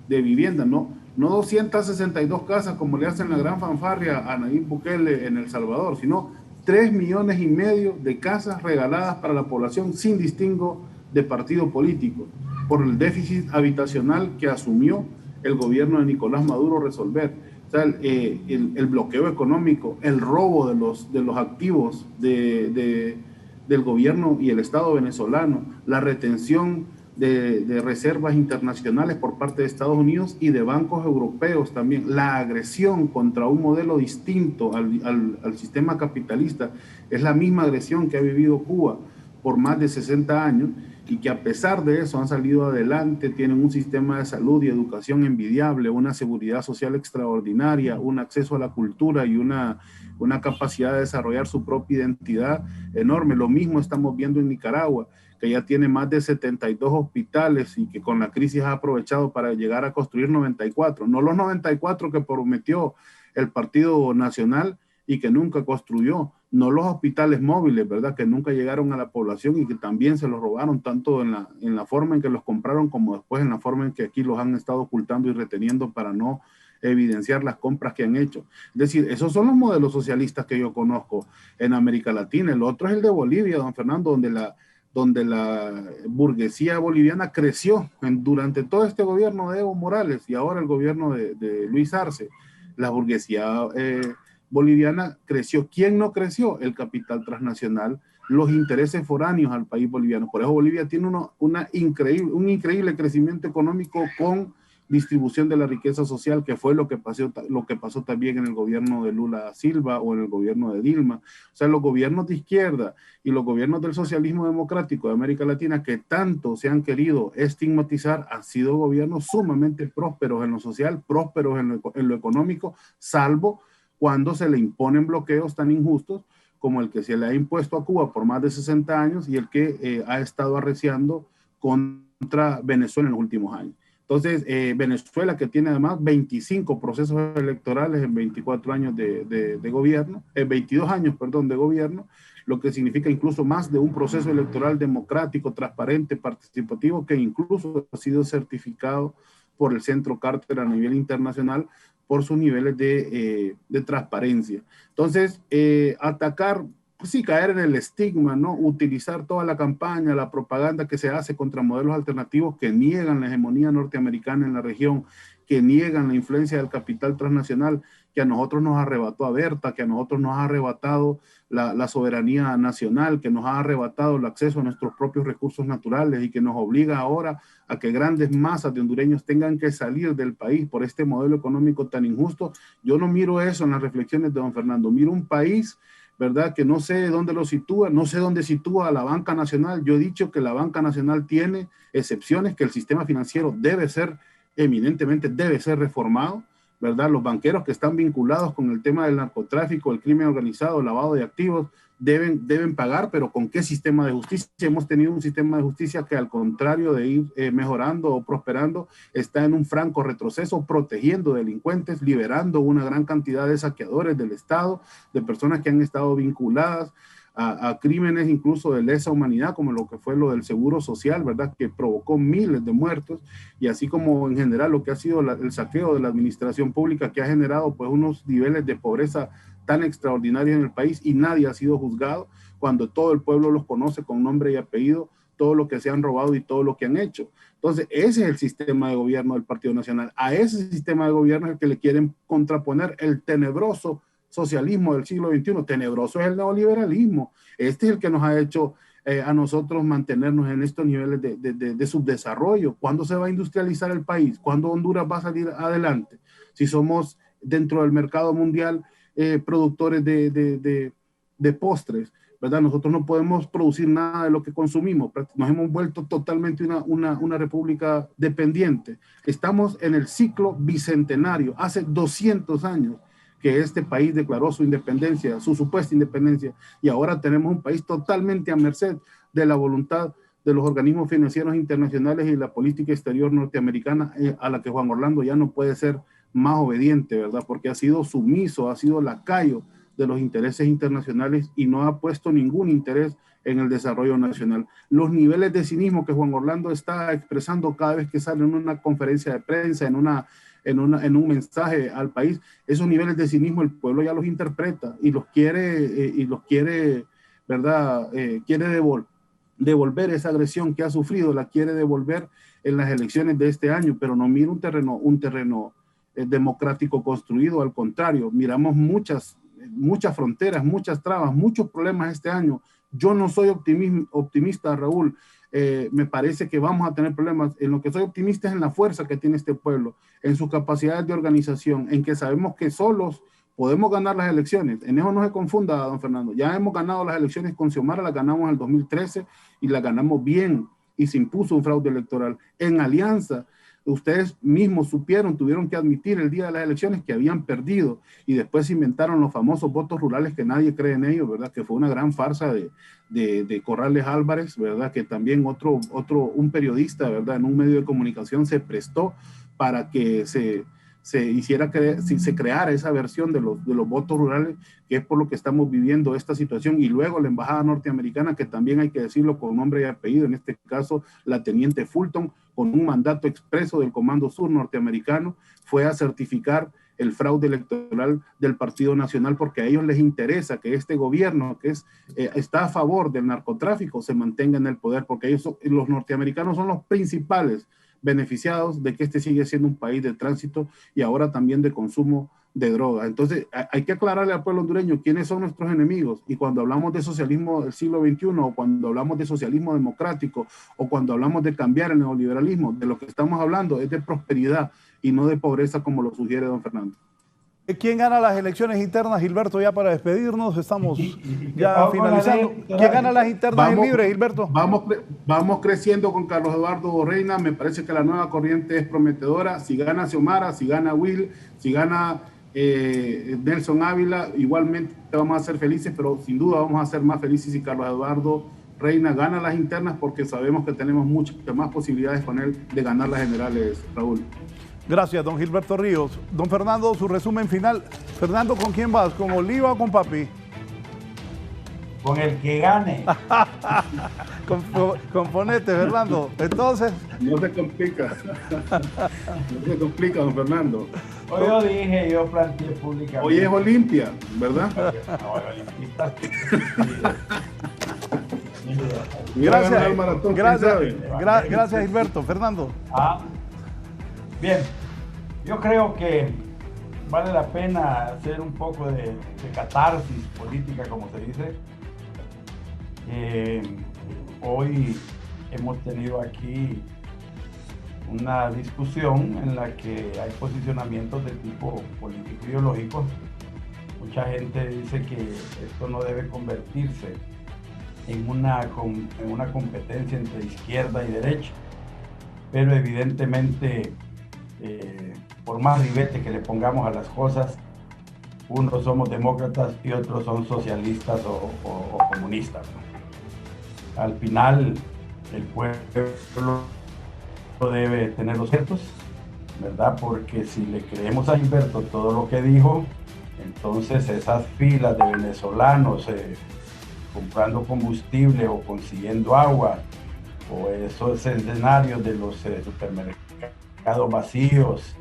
de viviendas, no 262 casas como le hacen la gran fanfarria a Nayib Bukele en El Salvador, sino 3,5 millones de casas regaladas para la población sin distingo de partido político, por el déficit habitacional que asumió el gobierno de Nicolás Maduro resolver. O sea, el bloqueo económico, el robo de los activos del gobierno y el Estado venezolano, la retención de reservas internacionales por parte de Estados Unidos y de bancos europeos también. La agresión contra un modelo distinto al sistema capitalista es la misma agresión que ha vivido Cuba por más de 60 años y que a pesar de eso han salido adelante, tienen un sistema de salud y educación envidiable, una seguridad social extraordinaria, un acceso a la cultura y una capacidad de desarrollar su propia identidad enorme. Lo mismo estamos viendo en Nicaragua, que ya tiene más de 72 hospitales y que con la crisis ha aprovechado para llegar a construir 94. No los 94 que prometió el Partido Nacional y que nunca construyó, no los hospitales móviles, ¿verdad? Que nunca llegaron a la población y que también se los robaron, tanto en la forma en que los compraron como después en la forma en que aquí los han estado ocultando y reteniendo para no evidenciar las compras que han hecho. Es decir, esos son los modelos socialistas que yo conozco en América Latina. El otro es el de Bolivia, don Fernando, donde la burguesía boliviana creció durante todo este gobierno de Evo Morales y ahora el gobierno de Luis Arce. La burguesía boliviana creció. ¿Quién no creció? El capital transnacional, los intereses foráneos al país boliviano. Por eso Bolivia tiene un increíble crecimiento económico con distribución de la riqueza social, que fue lo que pasó también en el gobierno de Lula da Silva o en el gobierno de Dilma. O sea, los gobiernos de izquierda y los gobiernos del socialismo democrático de América Latina que tanto se han querido estigmatizar han sido gobiernos sumamente prósperos en lo social, prósperos en lo económico, salvo cuando se le imponen bloqueos tan injustos como el que se le ha impuesto a Cuba por más de 60 años y el que ha estado arreciando contra Venezuela en los últimos años. Entonces, Venezuela, que tiene además 25 procesos electorales en 24 años de gobierno, 22 años, perdón, de gobierno, lo que significa incluso más de un proceso electoral democrático, transparente, participativo, que incluso ha sido certificado por el Centro Carter a nivel internacional por sus niveles de transparencia. Entonces, atacar, pues sí, caer en el estigma, ¿no? Utilizar toda la campaña, la propaganda que se hace contra modelos alternativos que niegan la hegemonía norteamericana en la región, que niegan la influencia del capital transnacional, que a nosotros nos arrebató a Berta, que a nosotros nos ha arrebatado la soberanía nacional, que nos ha arrebatado el acceso a nuestros propios recursos naturales y que nos obliga ahora a que grandes masas de hondureños tengan que salir del país por este modelo económico tan injusto. Yo no miro eso en las reflexiones de don Fernando, miro un país, ¿verdad?, que no sé dónde lo sitúa, no sé dónde sitúa a la banca nacional. Yo he dicho que la banca nacional tiene excepciones, que el sistema financiero eminentemente debe ser reformado, ¿verdad? Los banqueros que están vinculados con el tema del narcotráfico, el crimen organizado, el lavado de activos, deben pagar, pero ¿con qué sistema de justicia? Hemos tenido un sistema de justicia que, al contrario de ir mejorando o prosperando, está en un franco retroceso, protegiendo delincuentes, liberando una gran cantidad de saqueadores del Estado, de personas que han estado vinculadas a crímenes incluso de lesa humanidad, como lo que fue lo del seguro social, ¿verdad?, que provocó miles de muertos, y así como en general lo que ha sido el saqueo de la administración pública, que ha generado pues unos niveles de pobreza tan extraordinarios en el país, y nadie ha sido juzgado, cuando todo el pueblo los conoce con nombre y apellido, todo lo que se han robado y todo lo que han hecho. Entonces, ese es el sistema de gobierno del Partido Nacional. A ese sistema de gobierno es el que le quieren contraponer el tenebroso socialismo del siglo XXI. Tenebroso es el neoliberalismo. Este es el que nos ha hecho a nosotros mantenernos en estos niveles de subdesarrollo. ¿Cuándo se va a industrializar el país? ¿Cuándo Honduras va a salir adelante? Si somos dentro del mercado mundial productores de postres, ¿verdad? Nosotros no podemos producir nada de lo que consumimos. Nos hemos vuelto totalmente una república dependiente. Estamos en el ciclo bicentenario. Hace 200 años que este país declaró su independencia, su supuesta independencia, y ahora tenemos un país totalmente a merced de la voluntad de los organismos financieros internacionales y la política exterior norteamericana, a la que Juan Orlando ya no puede ser más obediente, ¿verdad? Porque ha sido sumiso, ha sido lacayo de los intereses internacionales y no ha puesto ningún interés en el desarrollo nacional. Los niveles de cinismo que Juan Orlando está expresando cada vez que sale en una conferencia de prensa, en un mensaje al país, esos niveles de cinismo el pueblo ya los interpreta y los quiere, ¿verdad? Quiere devolver esa agresión que ha sufrido, la quiere devolver en las elecciones de este año, pero no mira un terreno democrático construido. Al contrario, miramos muchas fronteras, muchas trabas, muchos problemas este año. Yo no soy optimista, Raúl, me parece que vamos a tener problemas. En lo que soy optimista es en la fuerza que tiene este pueblo, en sus capacidades de organización, en que sabemos que solos podemos ganar las elecciones. En eso no se confunda, don Fernando. Ya hemos ganado las elecciones con Xiomara, las ganamos en el 2013 y las ganamos bien y se impuso un fraude electoral. En alianza, ustedes mismos supieron, tuvieron que admitir el día de las elecciones que habían perdido y después inventaron los famosos votos rurales que nadie cree en ellos, ¿verdad? Que fue una gran farsa de Corrales Álvarez, ¿verdad? Que también un periodista, ¿verdad? En un medio de comunicación se prestó para que se creara esa versión de los votos rurales, que es por lo que estamos viviendo esta situación. Y luego la embajada norteamericana, que también hay que decirlo con nombre y apellido, en este caso la teniente Fulton, con un mandato expreso del Comando Sur norteamericano, fue a certificar el fraude electoral del Partido Nacional, porque a ellos les interesa que este gobierno que está a favor del narcotráfico se mantenga en el poder, porque los norteamericanos son los principales beneficiados de que este sigue siendo un país de tránsito y ahora también de consumo de droga. Entonces hay que aclararle al pueblo hondureño quiénes son nuestros enemigos, y cuando hablamos de socialismo del siglo XXI, o cuando hablamos de socialismo democrático, o cuando hablamos de cambiar el neoliberalismo, de lo que estamos hablando es de prosperidad y no de pobreza, como lo sugiere don Fernando. ¿Quién gana las elecciones internas, Gilberto? Ya para despedirnos, estamos ya finalizando. ¿Quién gana las internas en Libre, Gilberto? Vamos creciendo con Carlos Eduardo Reina. Me parece que la nueva corriente es prometedora. Si gana Xiomara, si gana Will, si gana Nelson Ávila, igualmente vamos a ser felices, pero sin duda vamos a ser más felices si Carlos Eduardo Reina gana las internas, porque sabemos que tenemos muchas más posibilidades con él de ganar las generales, Raúl. Gracias, don Gilberto Ríos. Don Fernando, su resumen final. Fernando, ¿con quién vas? ¿Con Oliva o con Papi? Con el que gane. Componete, Fernando. Entonces... No se complica. No se complica, don Fernando. Hoy yo planteé públicamente. Hoy es Olimpia, ¿verdad? Gracias, Gilberto. Fernando. Bien, yo creo que vale la pena hacer un poco de catarsis política, como se dice. Hoy hemos tenido aquí una discusión en la que hay posicionamientos de tipo político-ideológico. Mucha gente dice que esto no debe convertirse en una competencia entre izquierda y derecha, pero evidentemente por más ribete que le pongamos a las cosas, unos somos demócratas y otros son socialistas o comunistas, ¿no? Al final el pueblo debe tener los ciertos, ¿verdad? Porque si le creemos a Gilberto todo lo que dijo, entonces esas filas de venezolanos comprando combustible o consiguiendo agua, o esos escenarios de los supermercados vacíos,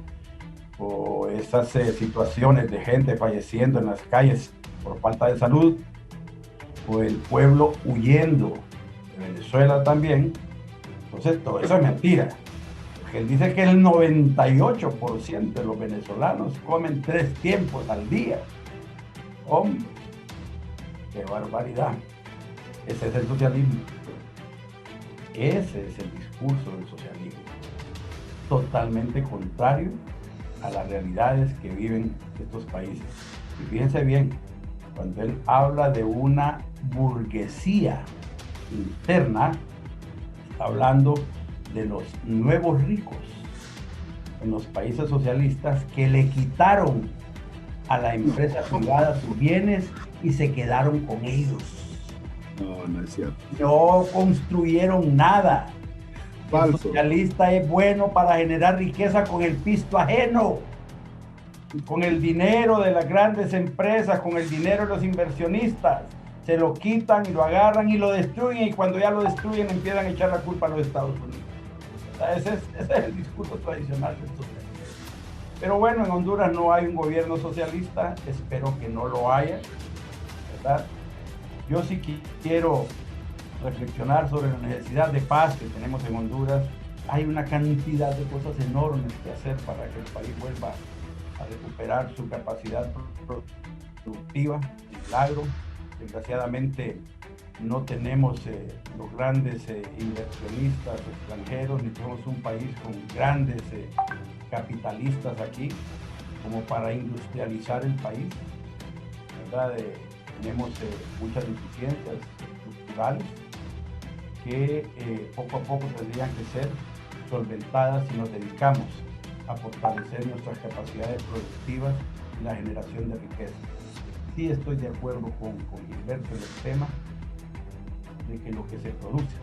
o esas situaciones de gente falleciendo en las calles por falta de salud, o el pueblo huyendo de Venezuela también. Entonces todo eso es mentira, porque él dice que el 98% de los venezolanos comen 3 tiempos al día. ¡Hombre! ¡Qué barbaridad! Ese es el socialismo. Ese es el discurso del socialismo, totalmente contrario a las realidades que viven estos países. Y fíjense bien, cuando él habla de una burguesía interna, está hablando de los nuevos ricos en los países socialistas que le quitaron a la empresa privada sus bienes y se quedaron con ellos. No es cierto. No construyeron nada. Falso. El socialista es bueno para generar riqueza con el pisto ajeno, con el dinero de las grandes empresas, con el dinero de los inversionistas. Se lo quitan y lo agarran y lo destruyen, y cuando ya lo destruyen empiezan a echar la culpa a los Estados Unidos. O sea, ese es el discurso tradicional de estos países. Pero bueno, en Honduras no hay un gobierno socialista, espero que no lo haya, ¿verdad? Yo sí quiero reflexionar sobre la necesidad de paz que tenemos en Honduras. Hay una cantidad de cosas enormes que hacer para que el país vuelva a recuperar su capacidad productiva, milagro. Desgraciadamente no tenemos los grandes inversionistas extranjeros, ni somos un país con grandes capitalistas aquí, como para industrializar el país, ¿verdad? Tenemos muchas deficiencias estructurales que poco a poco tendrían que ser solventadas si nos dedicamos a fortalecer nuestras capacidades productivas y la generación de riqueza. Sí estoy de acuerdo con Gilberto en el tema de que lo que se produce,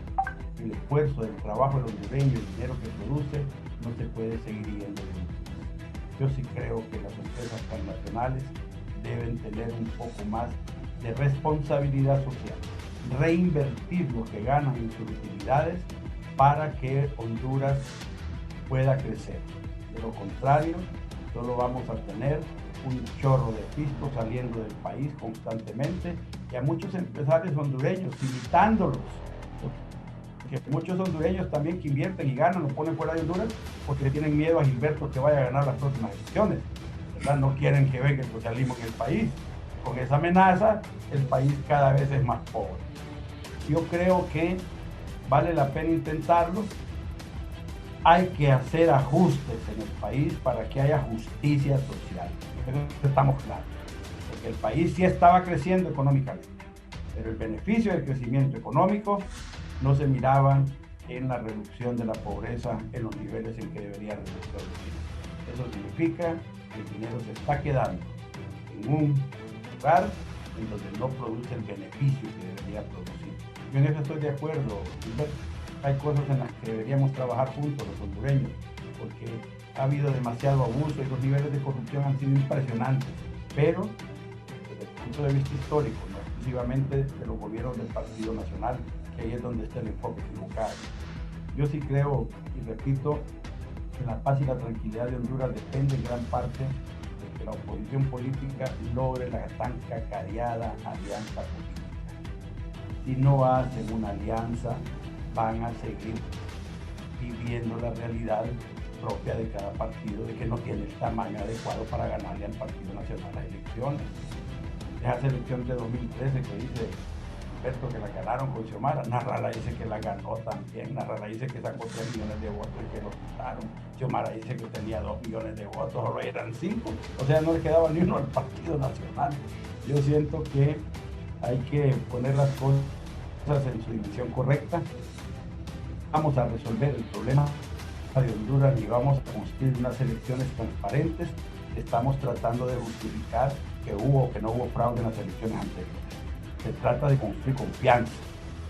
el esfuerzo del trabajo de los hondureños, el dinero que produce, no se puede seguir yendo de Honduras. Yo sí creo que las empresas transnacionales deben tener un poco más de responsabilidad social, reinvertir lo que ganan en sus utilidades para que Honduras pueda crecer. De lo contrario, solo vamos a tener un chorro de pisto saliendo del país constantemente y a muchos empresarios hondureños imitándolos. Que muchos hondureños también que invierten y ganan lo ponen fuera de Honduras porque tienen miedo a Gilberto que vaya a ganar las próximas elecciones, ¿verdad? No quieren que venga el socialismo en el país. Con esa amenaza, el país cada vez es más pobre. Yo creo que vale la pena intentarlo. Hay que hacer ajustes en el país para que haya justicia social. Estamos claros. Porque el país sí estaba creciendo económicamente, pero el beneficio del crecimiento económico no se miraban en la reducción de la pobreza en los niveles en que debería reducirse. Eso significa que el dinero se está quedando en un lugar en donde no produce el beneficio que debería producir. Yo en eso estoy de acuerdo, Gilberto. Hay cosas en las que deberíamos trabajar juntos los hondureños, porque ha habido demasiado abuso y los niveles de corrupción han sido impresionantes, pero desde el punto de vista histórico, no exclusivamente de los gobiernos del Partido Nacional, que ahí es donde está el enfoque equivocado. Yo sí creo, y repito, que la paz y la tranquilidad de Honduras depende en gran parte de que la oposición política logre la tan cacareada alianza política. Si no hacen una alianza, van a seguir viviendo la realidad propia de cada partido, de que no tiene el tamaño adecuado para ganarle al Partido Nacional las elecciones. Esa selección de 2013 que dice Gilberto que la ganaron con Xiomara, Narrala dice que la ganó también, Narrala dice que sacó 3 millones de votos y que lo quitaron, Xiomara dice que tenía 2 millones de votos, ahora eran 5, o sea, no le quedaba ni uno al Partido Nacional. Yo siento que hay que poner las cosas en su dimensión correcta. Vamos a resolver el problema de Honduras y vamos a construir unas elecciones transparentes. Estamos tratando de justificar que hubo o que no hubo fraude en las elecciones anteriores. Se trata de construir confianza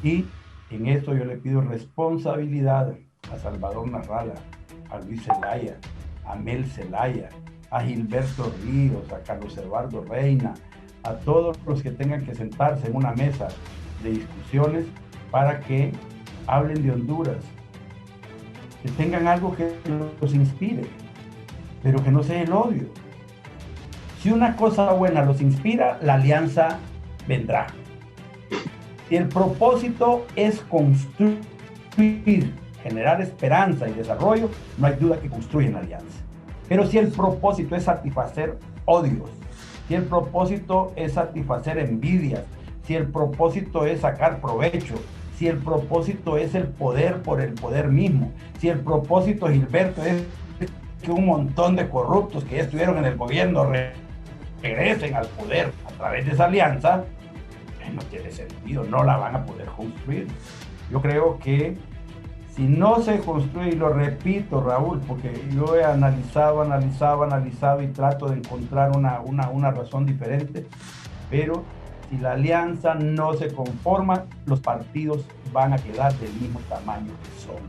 y en esto yo le pido responsabilidad a Salvador Narrala, a Luis Zelaya, a Mel Zelaya, a Gilberto Ríos, a Carlos Eduardo Reina, a todos los que tengan que sentarse en una mesa de discusiones para que hablen de Honduras, que tengan algo que los inspire, pero que no sea el odio. Si una cosa buena los inspira, la alianza vendrá. Si el propósito es construir, generar esperanza y desarrollo, no hay duda que construyen alianza. Pero si el propósito es satisfacer odios, si el propósito es satisfacer envidias, si el propósito es sacar provecho, si el propósito es el poder por el poder mismo, si el propósito, Gilberto, es que un montón de corruptos que ya estuvieron en el gobierno regresen al poder a través de esa alianza, no tiene sentido, no la van a poder construir. Yo creo que si no se construye, y lo repito, Raúl, porque yo he analizado y trato de encontrar una razón diferente, pero si la alianza no se conforma, los partidos van a quedar del mismo tamaño que son.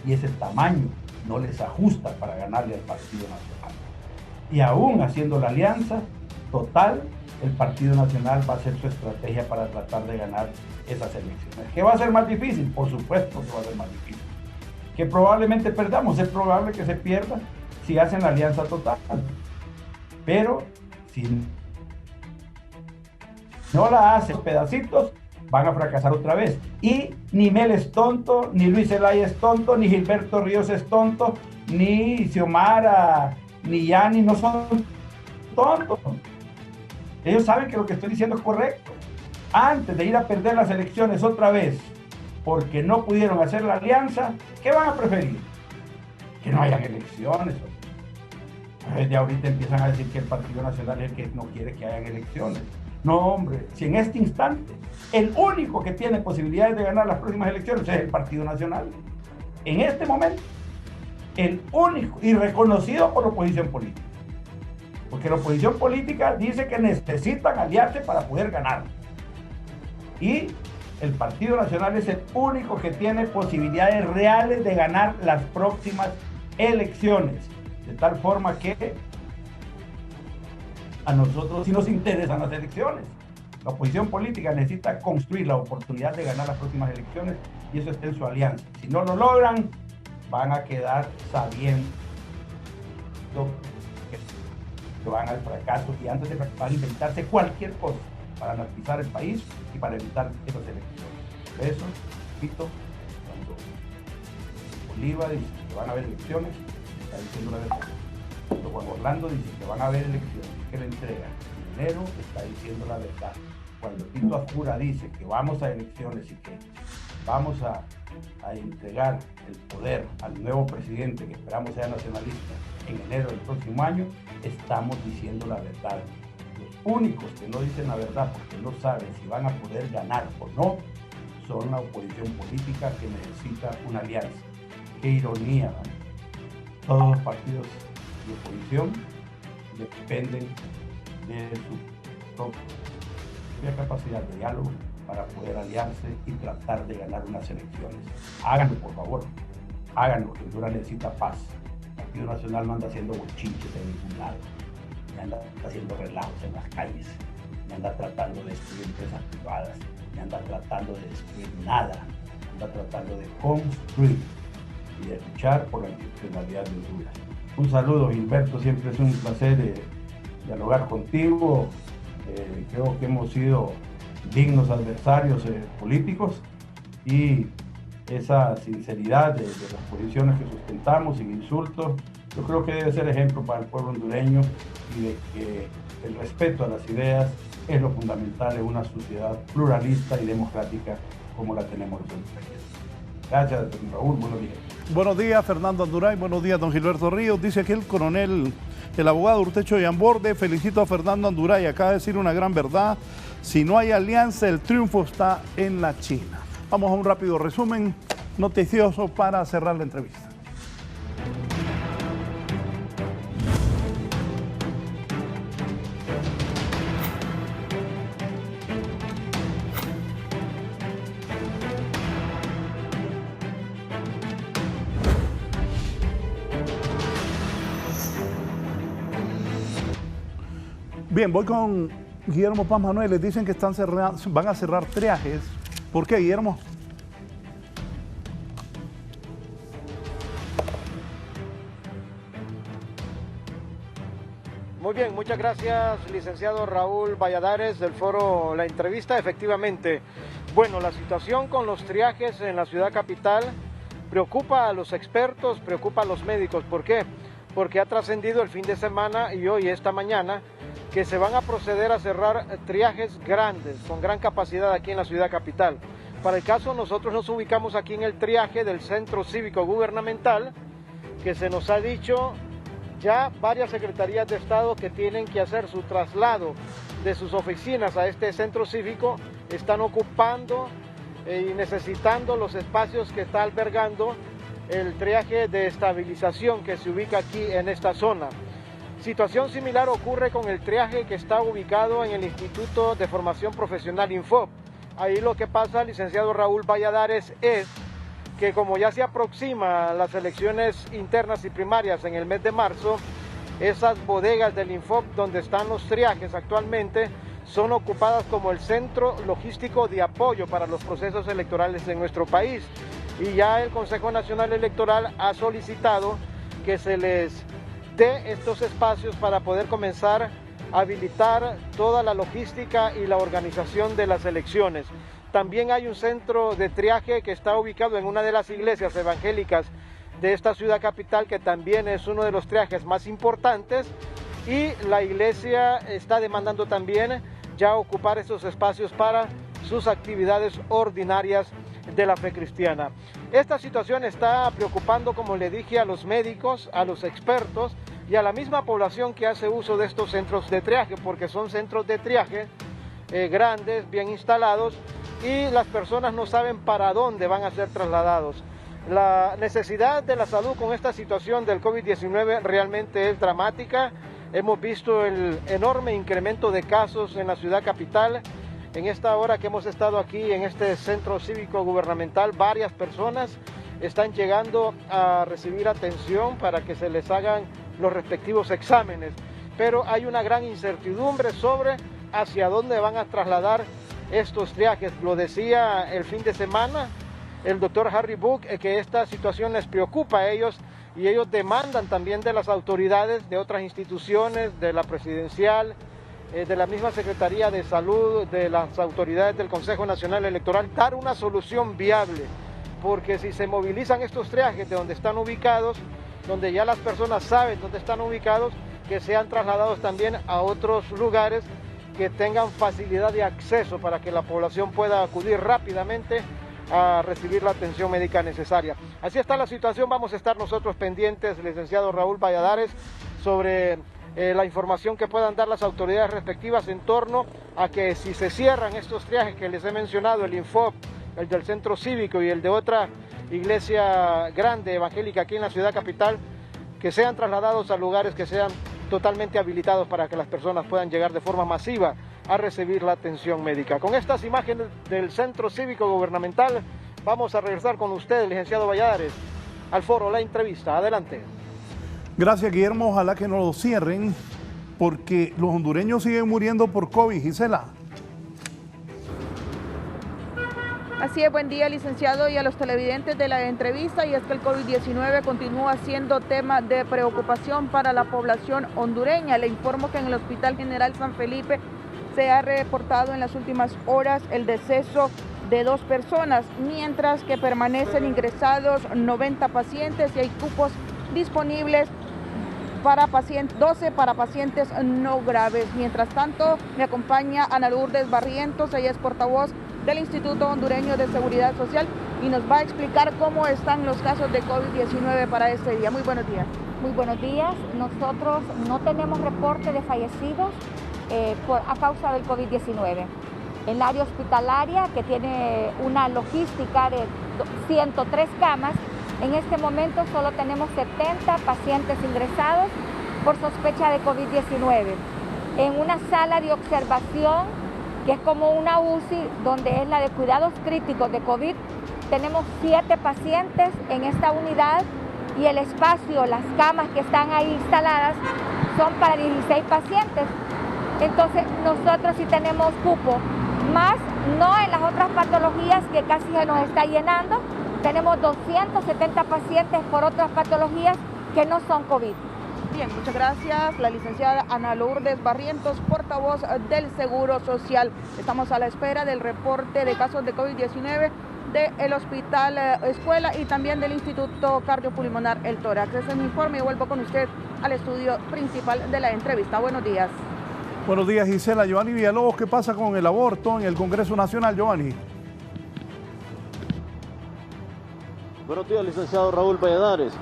Y ese tamaño no les ajusta para ganarle al Partido Nacional. Y aún haciendo la alianza total, el Partido Nacional va a hacer su estrategia para tratar de ganar esas elecciones. ¿Qué va a ser más difícil? Por supuesto que va a ser más difícil. Que probablemente perdamos, es probable que se pierda si hacen la alianza total. Pero si no la hacen pedacitos, van a fracasar otra vez. Y ni Mel es tonto, ni Luis Zelaya es tonto, ni Gilberto Ríos es tonto, ni Xiomara, ni Yani no son tontos. Ellos saben que lo que estoy diciendo es correcto. antes de ir a perder las elecciones otra vez, porque no pudieron hacer la alianza, ¿qué van a preferir? Que no hayan elecciones. Desde ahorita empiezan a decir que el Partido Nacional es el que no quiere que hayan elecciones. No, hombre, si en este instante el único que tiene posibilidades de ganar las próximas elecciones es el Partido Nacional. En este momento, el único y reconocido por la oposición política. Porque la oposición política dice que necesitan aliarse para poder ganar. Y el Partido Nacional es el único que tiene posibilidades reales de ganar las próximas elecciones. De tal forma que a nosotros sí nos interesan las elecciones. La oposición política necesita construir la oportunidad de ganar las próximas elecciones y eso está en su alianza. Si no lo logran, van a quedar sabiendo que van al fracaso y antes de van a inventarse cualquier cosa para anarquizar el país y para evitar esas elecciones. Por eso, repito, cuando Bolívar dice que van a haber elecciones, está diciendo la verdad. Cuando Juan Orlando dice que van a haber elecciones, que le entrega dinero, está diciendo la verdad. Cuando Tito Ascura dice que vamos a elecciones y que vamos a entregar el poder al nuevo presidente que esperamos sea nacionalista en enero del próximo año, estamos diciendo la verdad. Los únicos que no dicen la verdad porque no saben si van a poder ganar o no son la oposición política que necesita una alianza. Qué ironía, ¿no? Todos los partidos de oposición dependen de su propia capacidad de diálogo para poder aliarse y tratar de ganar unas elecciones. Háganlo, por favor. Háganlo, que Honduras necesita paz. El Partido Nacional no anda haciendo bochinches en ningún lado. Ni anda haciendo relajos en las calles. Ni anda tratando de destruir empresas privadas. Ni anda tratando de destruir nada. Anda tratando de construir y de luchar por la institucionalidad de Honduras. Un saludo, Gilberto. Siempre es un placer dialogar contigo. Creo que hemos sido dignos adversarios políticos y esa sinceridad de las posiciones que sustentamos sin insultos, yo creo que debe ser ejemplo para el pueblo hondureño y de que el respeto a las ideas es lo fundamental en una sociedad pluralista y democrática como la tenemos los hondureños. Gracias, don Raúl. Buenos días. Buenos días, Fernando Anduray. Buenos días, don Gilberto Ríos. Dice aquí el abogado Urtecho Yamborde. Felicito a Fernando Anduray. Acaba de decir una gran verdad. Si no hay alianza, el triunfo está en la China. Vamos a un rápido resumen noticioso para cerrar la entrevista. Bien, voy con Guillermo Paz Manuel. Les dicen que van a cerrar triajes. ¿Por qué, Guillermo? Muy bien, muchas gracias, licenciado Raúl Valladares del foro La Entrevista. Efectivamente, bueno, la situación con los triajes en la ciudad capital preocupa a los expertos, preocupa a los médicos. ¿Por qué? Porque ha trascendido el fin de semana y hoy, esta mañana, que se van a proceder a cerrar triajes grandes, con gran capacidad aquí en la ciudad capital. Para el caso, nosotros nos ubicamos aquí en el triaje del Centro Cívico Gubernamental, que se nos ha dicho ya varias secretarías de Estado que tienen que hacer su traslado de sus oficinas a este centro cívico, están ocupando y necesitando los espacios que está albergando el triaje de estabilización que se ubica aquí en esta zona. Situación similar ocurre con el triaje que está ubicado en el Instituto de Formación Profesional Infop. Ahí lo que pasa, licenciado Raúl Valladares, es que como ya se aproxima las elecciones internas y primarias en el mes de marzo, esas bodegas del Infop donde están los triajes actualmente son ocupadas como el centro logístico de apoyo para los procesos electorales en nuestro país. Y ya el Consejo Nacional Electoral ha solicitado que se les dé estos espacios para poder comenzar a habilitar toda la logística y la organización de las elecciones. También hay un centro de triaje que está ubicado en una de las iglesias evangélicas de esta ciudad capital, que también es uno de los triajes más importantes, y la iglesia está demandando también ya ocupar estos espacios para sus actividades ordinarias de la fe cristiana. Esta situación está preocupando, como le dije, a los médicos, a los expertos y a la misma población que hace uso de estos centros de triaje, porque son centros de triaje grandes, bien instalados, y las personas no saben para dónde van a ser trasladados. La necesidad de la salud con esta situación del COVID-19 realmente es dramática. Hemos visto el enorme incremento de casos en la ciudad capital. En esta hora que hemos estado aquí en este centro cívico gubernamental, varias personas están llegando a recibir atención para que se les hagan los respectivos exámenes. Pero hay una gran incertidumbre sobre hacia dónde van a trasladar estos triajes. Lo decía el fin de semana el doctor Harry Book, que esta situación les preocupa a ellos y ellos demandan también de las autoridades, de otras instituciones, de la presidencial, de la misma Secretaría de Salud, de las autoridades del Consejo Nacional Electoral, dar una solución viable, porque si se movilizan estos triajes de donde están ubicados, donde ya las personas saben dónde están ubicados, que sean trasladados también a otros lugares que tengan facilidad de acceso para que la población pueda acudir rápidamente a recibir la atención médica necesaria. Así está la situación, vamos a estar nosotros pendientes, licenciado Raúl Valladares, sobre la información que puedan dar las autoridades respectivas en torno a que si se cierran estos triajes que les he mencionado, el Infop, el del Centro Cívico y el de otra iglesia grande evangélica aquí en la ciudad capital, que sean trasladados a lugares que sean totalmente habilitados para que las personas puedan llegar de forma masiva a recibir la atención médica. Con estas imágenes del Centro Cívico Gubernamental, vamos a regresar con usted, licenciado Valladares, al foro La Entrevista. Adelante. Gracias, Guillermo. Ojalá que no lo cierren, porque los hondureños siguen muriendo por COVID. Gisela. Así es, buen día, licenciado, y a los televidentes de La Entrevista. Y es que el COVID-19 continúa siendo tema de preocupación para la población hondureña. Le informo que en el Hospital General San Felipe se ha reportado en las últimas horas el deceso de 2 personas, mientras que permanecen ingresados 90 pacientes y hay cupos disponibles para 12 para pacientes no graves. Mientras tanto, me acompaña Ana Lourdes Barrientos, ella es portavoz del Instituto Hondureño de Seguridad Social y nos va a explicar cómo están los casos de COVID-19 para este día. Muy buenos días. Muy buenos días. Nosotros no tenemos reporte de fallecidos a causa del COVID-19. En el área hospitalaria, que tiene una logística de 103 camas, en este momento solo tenemos 70 pacientes ingresados por sospecha de COVID-19. En una sala de observación, que es como una UCI, donde es la de cuidados críticos de COVID, tenemos 7 pacientes en esta unidad y el espacio, las camas que están ahí instaladas, son para 16 pacientes. Entonces nosotros sí tenemos cupo, más no en las otras patologías que casi se nos está llenando. Tenemos 270 pacientes por otras patologías que no son COVID. Bien, muchas gracias. La licenciada Ana Lourdes Barrientos, portavoz del Seguro Social. Estamos a la espera del reporte de casos de COVID-19 del Hospital Escuela y también del Instituto Cardiopulmonar El Tórax. Ese es mi informe y vuelvo con usted al estudio principal de La Entrevista. Buenos días. Buenos días, Gisela. Giovanni Villalobos, ¿qué pasa con el aborto en el Congreso Nacional, Giovanni? Buenos días, licenciado Raúl Valladares.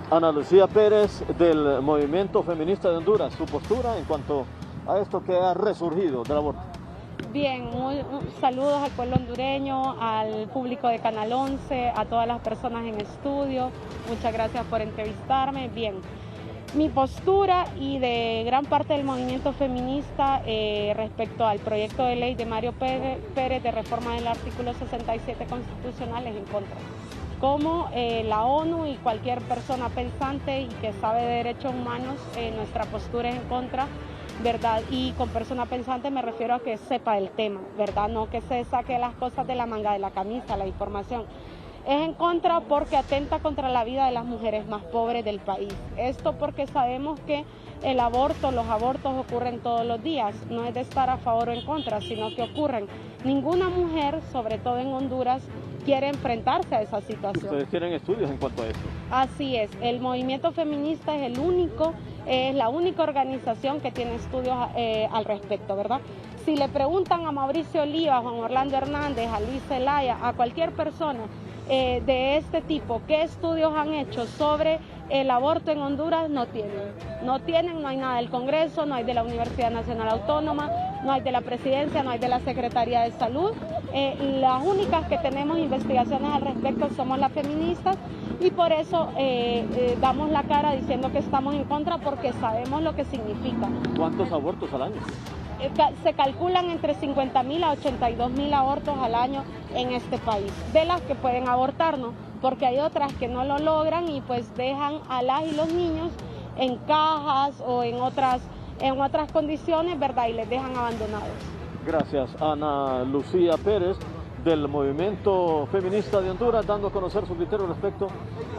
Ana Lucía Pérez, del Movimiento Feminista de Honduras, su postura en cuanto a esto que ha resurgido del aborto. Bien, saludos al pueblo hondureño, al público de Canal 11, a todas las personas en estudio. Muchas gracias por entrevistarme. Bien, mi postura y de gran parte del movimiento feminista respecto al proyecto de ley de Mario Pérez de reforma del artículo 67 constitucional es en contra. Como la ONU y cualquier persona pensante y que sabe de derechos humanos, nuestra postura es en contra, ¿verdad? Y con persona pensante me refiero a que sepa el tema, ¿verdad? No que se saque las cosas de la manga de la camisa, la información. Es en contra porque atenta contra la vida de las mujeres más pobres del país. Esto porque sabemos que el aborto, los abortos ocurren todos los días. No es de estar a favor o en contra, sino que ocurren. Ninguna mujer, sobre todo en Honduras, quiere enfrentarse a esa situación. ¿Ustedes tienen estudios en cuanto a esto? Así es, el movimiento feminista es la única organización que tiene estudios al respecto, ¿verdad? Si le preguntan a Mauricio Oliva, a Juan Orlando Hernández, a Luis Zelaya, a cualquier persona de este tipo, ¿qué estudios han hecho sobre el aborto en Honduras? No hay nada del Congreso, no hay de la Universidad Nacional Autónoma, no hay de la Presidencia, no hay de la Secretaría de Salud. Las únicas que tenemos investigaciones al respecto somos las feministas y por eso damos la cara diciendo que estamos en contra porque sabemos lo que significa. ¿Cuántos abortos al año? Se calculan entre 50.000 a 82.000 abortos al año en este país, de las que pueden abortarnos, porque hay otras que no lo logran y pues dejan a las y los niños en cajas o en otras condiciones, ¿verdad? Y les dejan abandonados. Gracias, Ana Lucía Pérez, del Movimiento Feminista de Honduras, dando a conocer su criterio respecto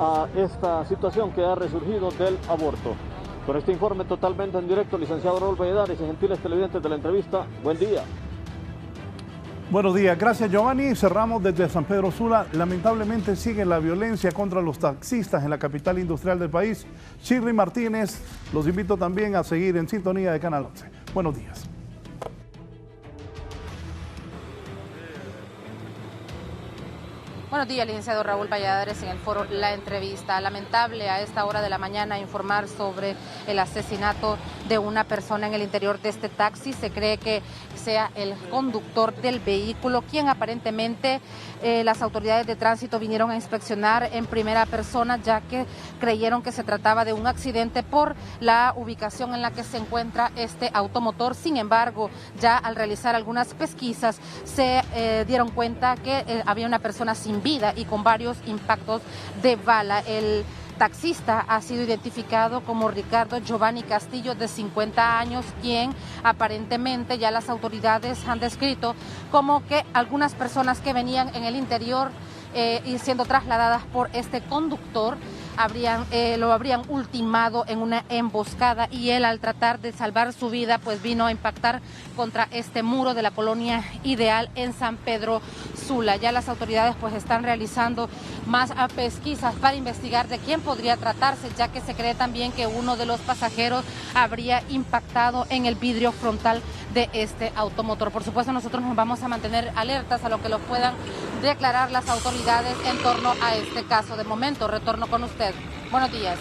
a esta situación que ha resurgido del aborto. Con este informe totalmente en directo, licenciado Raúl Valladares y gentiles televidentes de la entrevista, buen día. Buenos días, gracias Giovanni. Cerramos desde San Pedro Sula. Lamentablemente sigue la violencia contra los taxistas en la capital industrial del país. Shirley Martínez, los invito también a seguir en sintonía de Canal 11. Buenos días. Buenos días, licenciado Raúl Valladares, en el foro La Entrevista. Lamentable a esta hora de la mañana informar sobre el asesinato de una persona en el interior de este taxi. Se cree que sea el conductor del vehículo, quien aparentemente las autoridades de tránsito vinieron a inspeccionar en primera persona, ya que creyeron que se trataba de un accidente por la ubicación en la que se encuentra este automotor. Sin embargo, ya al realizar algunas pesquisas se dieron cuenta que había una persona sin vida y con varios impactos de bala. El taxista ha sido identificado como Ricardo Giovanni Castillo, de 50 años, quien aparentemente ya las autoridades han descrito como que algunas personas que venían en el interior y siendo trasladadas por este conductor lo habrían ultimado en una emboscada, y él, al tratar de salvar su vida, pues vino a impactar contra este muro de la colonia Ideal en San Pedro Sula. Ya las autoridades pues están realizando más pesquisas para investigar de quién podría tratarse, ya que se cree también que uno de los pasajeros habría impactado en el vidrio frontal de este automotor. Por supuesto, nosotros nos vamos a mantener alertas a lo que lo puedan declarar las autoridades en torno a este caso. De momento, retorno con usted. Buenos días.